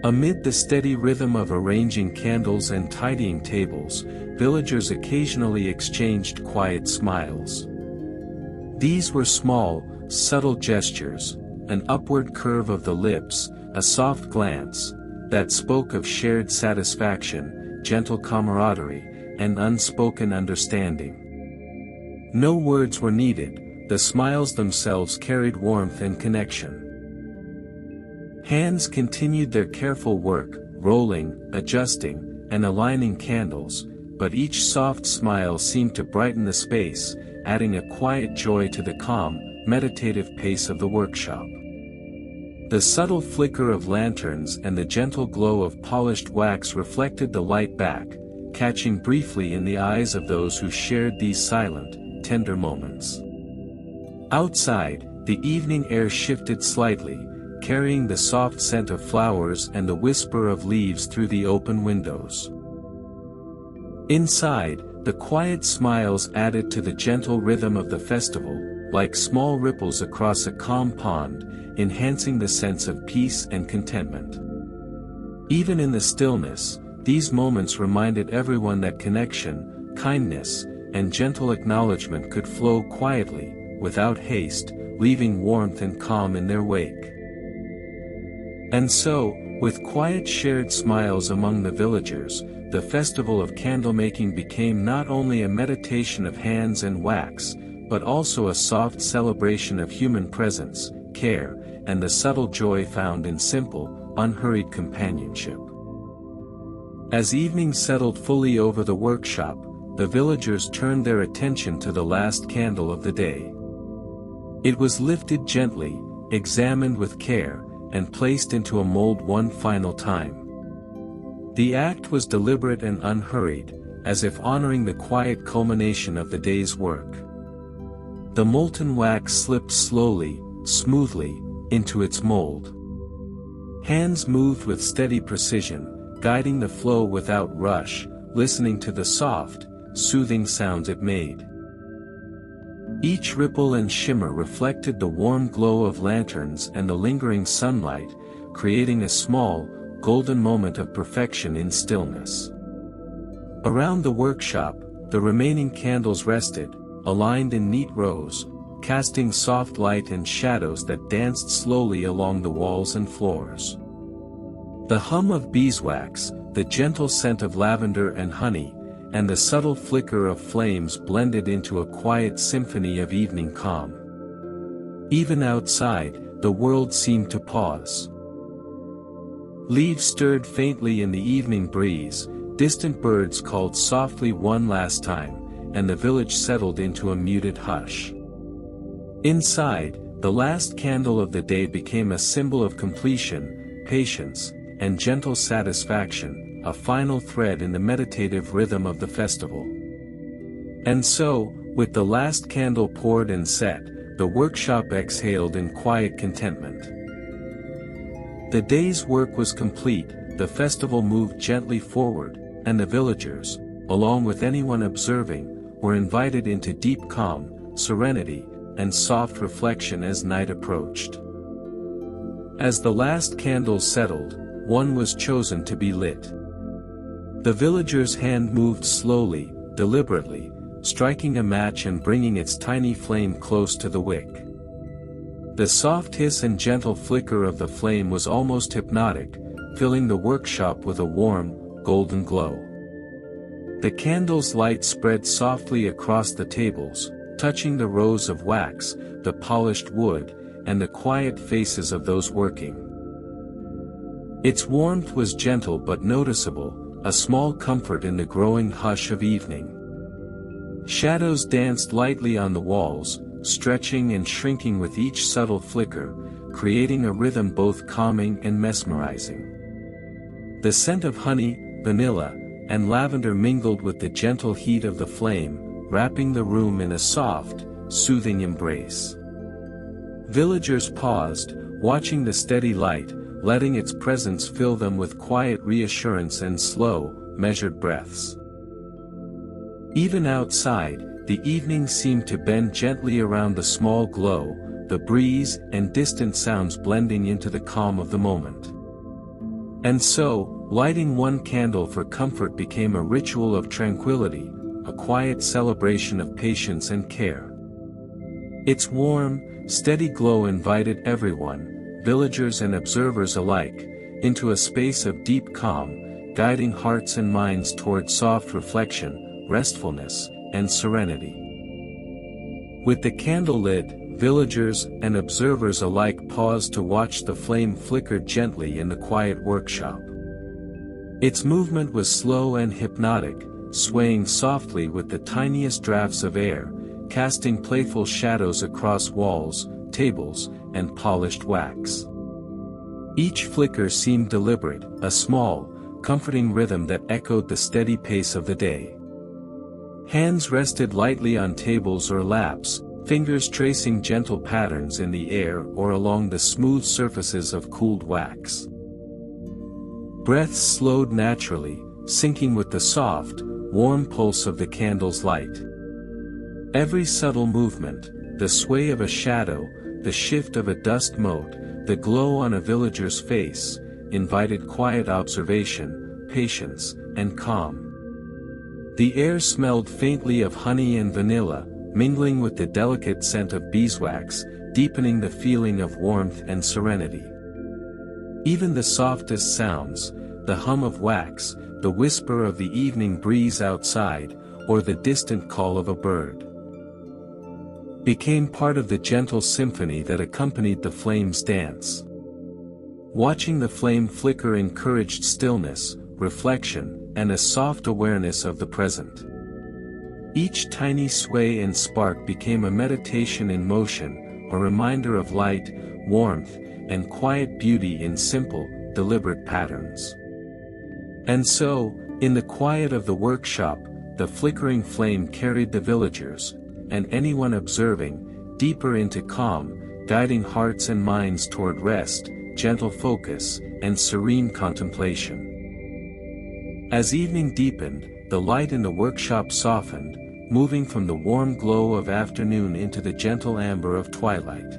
Amid the steady rhythm of arranging candles and tidying tables, villagers occasionally exchanged quiet smiles. These were small, subtle gestures, an upward curve of the lips, a soft glance, that spoke of shared satisfaction, gentle camaraderie, and unspoken understanding. No words were needed, the smiles themselves carried warmth and connection. Hands continued their careful work, rolling, adjusting, and aligning candles, but each soft smile seemed to brighten the space, adding a quiet joy to the calm, meditative pace of the workshop. The subtle flicker of lanterns and the gentle glow of polished wax reflected the light back, catching briefly in the eyes of those who shared these silent, tender moments. Outside, the evening air shifted slightly, carrying the soft scent of flowers and the whisper of leaves through the open windows. Inside, the quiet smiles added to the gentle rhythm of the festival, like small ripples across a calm pond, enhancing the sense of peace and contentment. Even in the stillness, these moments reminded everyone that connection, kindness, and gentle acknowledgement could flow quietly, without haste, leaving warmth and calm in their wake. And so, with quiet shared smiles among the villagers, the festival of candlemaking became not only a meditation of hands and wax, but also a soft celebration of human presence, care, and the subtle joy found in simple, unhurried companionship. As evening settled fully over the workshop, the villagers turned their attention to the last candle of the day. It was lifted gently, examined with care, and placed into a mold one final time. The act was deliberate and unhurried, as if honoring the quiet culmination of the day's work. The molten wax slipped slowly, smoothly, into its mold. Hands moved with steady precision, guiding the flow without rush, listening to the soft, soothing sounds it made. Each ripple and shimmer reflected the warm glow of lanterns and the lingering sunlight, creating a small, golden moment of perfection in stillness. Around the workshop, the remaining candles rested, aligned in neat rows, casting soft light and shadows that danced slowly along the walls and floors. The hum of beeswax, the gentle scent of lavender and honey, and the subtle flicker of flames blended into a quiet symphony of evening calm. Even outside, the world seemed to pause. Leaves stirred faintly in the evening breeze, distant birds called softly one last time, and the village settled into a muted hush. Inside, the last candle of the day became a symbol of completion, patience, and gentle satisfaction, a final thread in the meditative rhythm of the festival. And so, with the last candle poured and set, the workshop exhaled in quiet contentment. The day's work was complete, the festival moved gently forward, and the villagers, along with anyone observing, were invited into deep calm, serenity, and soft reflection as night approached. As the last candle settled, one was chosen to be lit. The villager's hand moved slowly, deliberately, striking a match and bringing its tiny flame close to the wick. The soft hiss and gentle flicker of the flame was almost hypnotic, filling the workshop with a warm, golden glow. The candle's light spread softly across the tables, touching the rows of wax, the polished wood, and the quiet faces of those working. Its warmth was gentle but noticeable, a small comfort in the growing hush of evening. Shadows danced lightly on the walls, stretching and shrinking with each subtle flicker, creating a rhythm both calming and mesmerizing. The scent of honey, vanilla, and lavender mingled with the gentle heat of the flame, wrapping the room in a soft, soothing embrace. Villagers paused, watching the steady light, letting its presence fill them with quiet reassurance and slow, measured breaths. Even outside, the evening seemed to bend gently around the small glow, the breeze and distant sounds blending into the calm of the moment. And so, lighting one candle for comfort became a ritual of tranquility, a quiet celebration of patience and care. Its warm, steady glow invited everyone, villagers and observers alike, into a space of deep calm, guiding hearts and minds toward soft reflection, restfulness, and serenity. With the candle lit, villagers and observers alike paused to watch the flame flicker gently in the quiet workshop. Its movement was slow and hypnotic, swaying softly with the tiniest drafts of air, casting playful shadows across walls, tables, and polished wax. Each flicker seemed deliberate, a small, comforting rhythm that echoed the steady pace of the day. Hands rested lightly on tables or laps, fingers tracing gentle patterns in the air or along the smooth surfaces of cooled wax. Breaths slowed naturally, syncing with the soft, warm pulse of the candle's light. Every subtle movement, the sway of a shadow, the shift of a dust mote, the glow on a villager's face, invited quiet observation, patience, and calm. The air smelled faintly of honey and vanilla, mingling with the delicate scent of beeswax, deepening the feeling of warmth and serenity. Even the softest sounds, the hum of wax, the whisper of the evening breeze outside, or the distant call of a bird, became part of the gentle symphony that accompanied the flame's dance. Watching the flame flicker encouraged stillness, reflection, and a soft awareness of the present. Each tiny sway and spark became a meditation in motion, a reminder of light, warmth, and quiet beauty in simple, deliberate patterns. And so, in the quiet of the workshop, the flickering flame carried the villagers, and anyone observing, deeper into calm, guiding hearts and minds toward rest, gentle focus, and serene contemplation. As evening deepened, the light in the workshop softened, moving from the warm glow of afternoon into the gentle amber of twilight.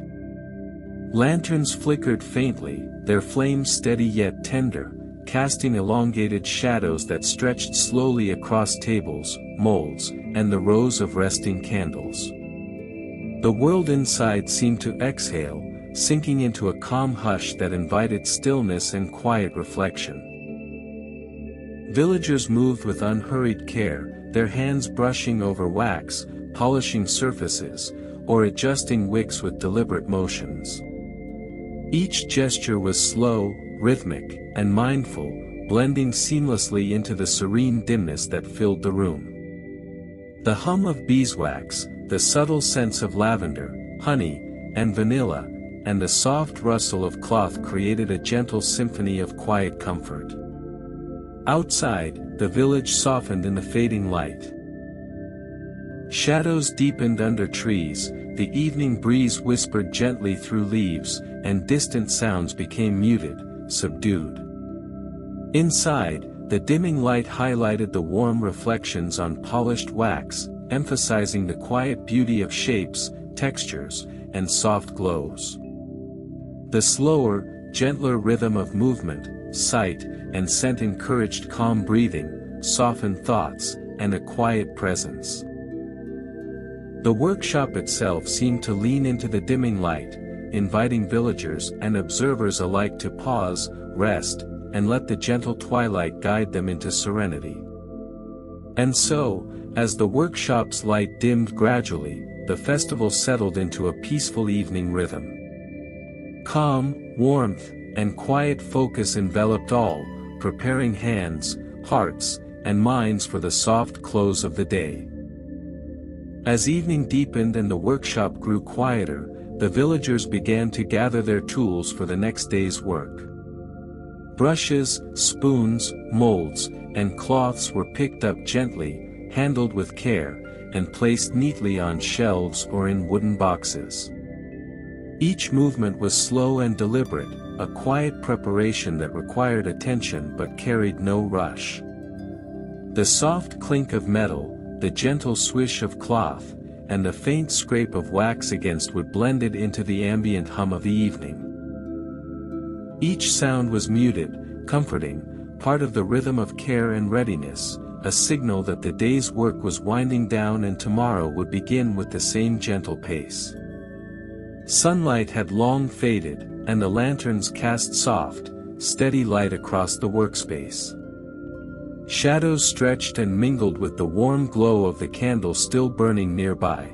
Lanterns flickered faintly, their flames steady yet tender, casting elongated shadows that stretched slowly across tables, molds, and the rows of resting candles. The world inside seemed to exhale, sinking into a calm hush that invited stillness and quiet reflection. Villagers moved with unhurried care, their hands brushing over wax, polishing surfaces, or adjusting wicks with deliberate motions. Each gesture was slow, rhythmic, and mindful, blending seamlessly into the serene dimness that filled the room. The hum of beeswax, the subtle scents of lavender, honey, and vanilla, and the soft rustle of cloth created a gentle symphony of quiet comfort. Outside, the village softened in the fading light. Shadows deepened under trees, the evening breeze whispered gently through leaves, and distant sounds became muted, subdued. Inside, the dimming light highlighted the warm reflections on polished wax, emphasizing the quiet beauty of shapes, textures, and soft glows. The slower, gentler rhythm of movement, sight, and scent encouraged calm breathing, softened thoughts, and a quiet presence. The workshop itself seemed to lean into the dimming light, inviting villagers and observers alike to pause, rest, and let the gentle twilight guide them into serenity. And so, as the workshop's light dimmed gradually, the festival settled into a peaceful evening rhythm. Calm, warmth, and quiet focus enveloped all, preparing hands, hearts, and minds for the soft close of the day. As evening deepened and the workshop grew quieter, the villagers began to gather their tools for the next day's work. Brushes, spoons, molds, and cloths were picked up gently, handled with care, and placed neatly on shelves or in wooden boxes. Each movement was slow and deliberate, a quiet preparation that required attention but carried no rush. The soft clink of metal, the gentle swish of cloth, and the faint scrape of wax against wood blended into the ambient hum of the evening. Each sound was muted, comforting, part of the rhythm of care and readiness, a signal that the day's work was winding down and tomorrow would begin with the same gentle pace. Sunlight had long faded, and the lanterns cast soft, steady light across the workspace. Shadows stretched and mingled with the warm glow of the candle still burning nearby.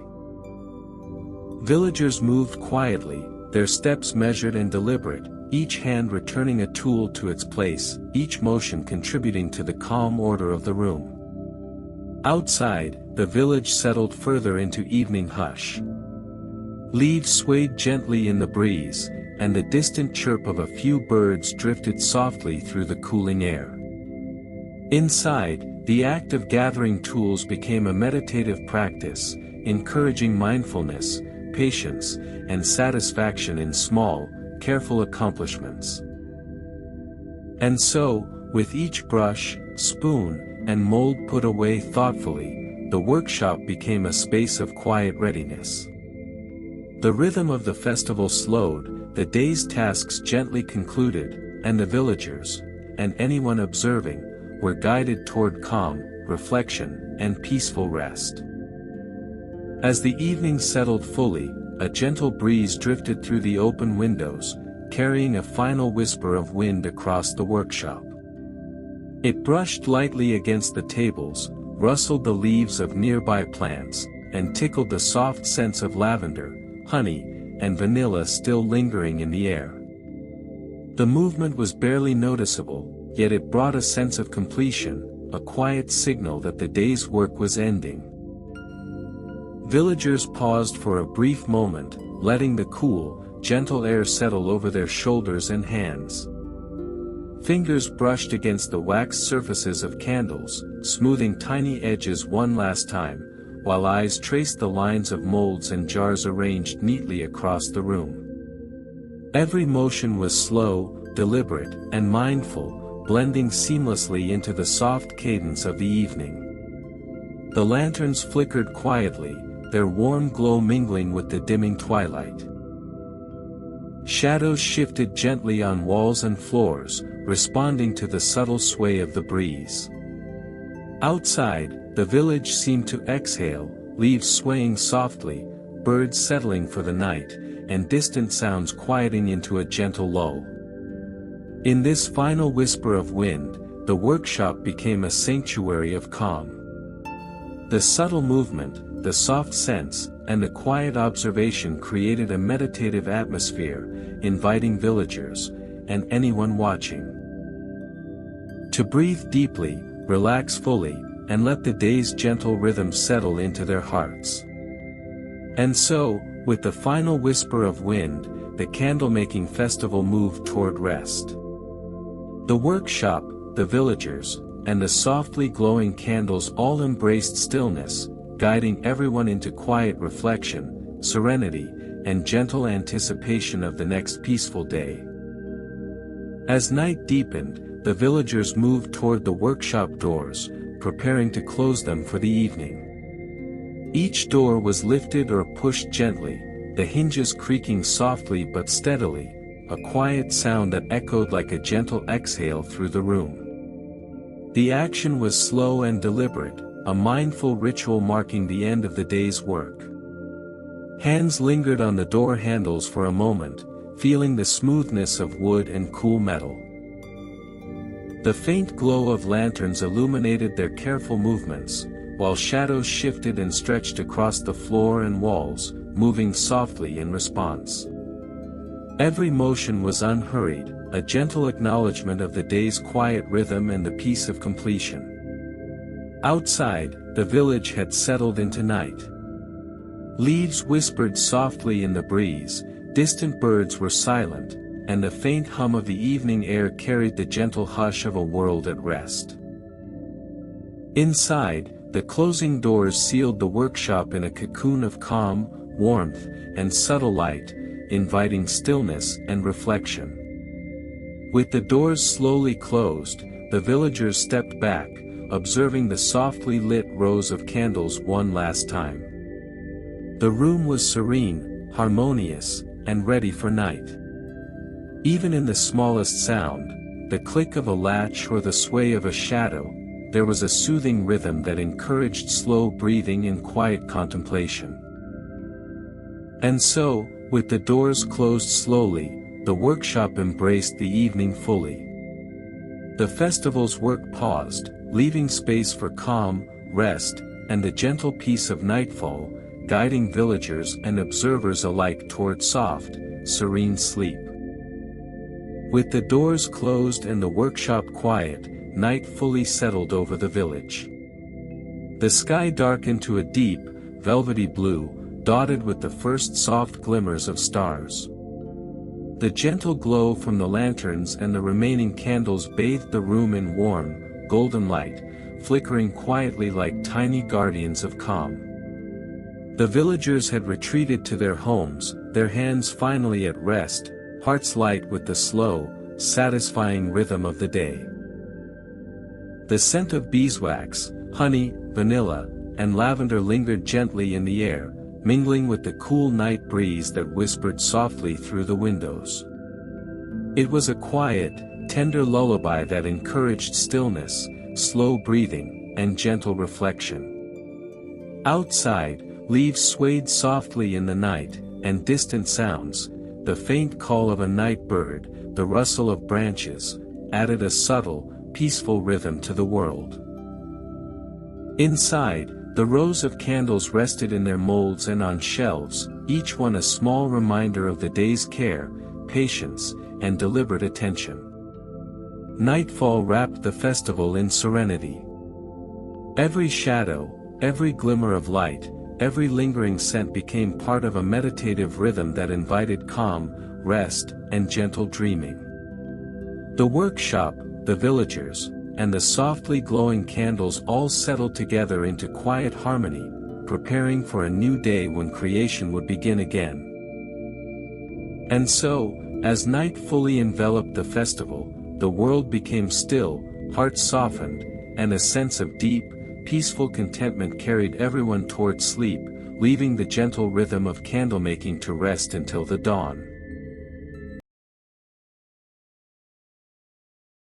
Villagers moved quietly, their steps measured and deliberate, each hand returning a tool to its place, each motion contributing to the calm order of the room. Outside, the village settled further into evening hush. Leaves swayed gently in the breeze, and the distant chirp of a few birds drifted softly through the cooling air. Inside, the act of gathering tools became a meditative practice, encouraging mindfulness, patience, and satisfaction in small, careful accomplishments. And so, with each brush, spoon, and mold put away thoughtfully, the workshop became a space of quiet readiness. The rhythm of the festival slowed, the day's tasks gently concluded, and the villagers, and anyone observing, were guided toward calm, reflection, and peaceful rest. As the evening settled fully, a gentle breeze drifted through the open windows, carrying a final whisper of wind across the workshop. It brushed lightly against the tables, rustled the leaves of nearby plants, and tickled the soft scents of lavender, honey, and vanilla still lingering in the air. The movement was barely noticeable, yet it brought a sense of completion, a quiet signal that the day's work was ending. Villagers paused for a brief moment, letting the cool, gentle air settle over their shoulders and hands. Fingers brushed against the waxed surfaces of candles, smoothing tiny edges one last time, while eyes traced the lines of molds and jars arranged neatly across the room. Every motion was slow, deliberate, and mindful, blending seamlessly into the soft cadence of the evening. The lanterns flickered quietly, their warm glow mingling with the dimming twilight. Shadows shifted gently on walls and floors, responding to the subtle sway of the breeze. Outside, the village seemed to exhale, leaves swaying softly, birds settling for the night, and distant sounds quieting into a gentle lull. In this final whisper of wind, the workshop became a sanctuary of calm. The subtle movement, the soft scents, and the quiet observation created a meditative atmosphere, inviting villagers, and anyone watching, to breathe deeply, relax fully, and let the day's gentle rhythm settle into their hearts. And so, with the final whisper of wind, the candle-making festival moved toward rest. The workshop, the villagers, and the softly glowing candles all embraced stillness, guiding everyone into quiet reflection, serenity, and gentle anticipation of the next peaceful day. As night deepened, the villagers moved toward the workshop doors, preparing to close them for the evening. Each door was lifted or pushed gently, the hinges creaking softly but steadily, a quiet sound that echoed like a gentle exhale through the room. The action was slow and deliberate, a mindful ritual marking the end of the day's work. Hands lingered on the door handles for a moment, feeling the smoothness of wood and cool metal. The faint glow of lanterns illuminated their careful movements, while shadows shifted and stretched across the floor and walls, moving softly in response. Every motion was unhurried, a gentle acknowledgement of the day's quiet rhythm and the peace of completion. Outside, the village had settled into night. Leaves whispered softly in the breeze, distant birds were silent, and the faint hum of the evening air carried the gentle hush of a world at rest. Inside, the closing doors sealed the workshop in a cocoon of calm, warmth, and subtle light, inviting stillness and reflection. With the doors slowly closed, the villagers stepped back, observing the softly lit rows of candles one last time. The room was serene, harmonious, and ready for night. Even in the smallest sound, the click of a latch or the sway of a shadow, there was a soothing rhythm that encouraged slow breathing and quiet contemplation. And so, with the doors closed slowly, the workshop embraced the evening fully. The festival's work paused, leaving space for calm, rest, and the gentle peace of nightfall, guiding villagers and observers alike toward soft, serene sleep. With the doors closed and the workshop quiet, night fully settled over the village. The sky darkened to a deep, velvety blue, dotted with the first soft glimmers of stars. The gentle glow from the lanterns and the remaining candles bathed the room in warm, golden light, flickering quietly like tiny guardians of calm. The villagers had retreated to their homes, their hands finally at rest, hearts light with the slow, satisfying rhythm of the day. The scent of beeswax, honey, vanilla, and lavender lingered gently in the air, mingling with the cool night breeze that whispered softly through the windows. It was a quiet, tender lullaby that encouraged stillness, slow breathing, and gentle reflection. Outside, leaves swayed softly in the night, and distant sounds, the faint call of a night bird, the rustle of branches, added a subtle, peaceful rhythm to the world. Inside, the rows of candles rested in their molds and on shelves, each one a small reminder of the day's care, patience, and deliberate attention. Nightfall wrapped the festival in serenity. Every shadow, every glimmer of light, every lingering scent became part of a meditative rhythm that invited calm, rest, and gentle dreaming. The workshop, the villagers, and the softly glowing candles all settled together into quiet harmony, preparing for a new day when creation would begin again. And so, as night fully enveloped the festival, the world became still, hearts softened, and a sense of deep, peaceful contentment carried everyone toward sleep, leaving the gentle rhythm of candlemaking to rest until the dawn.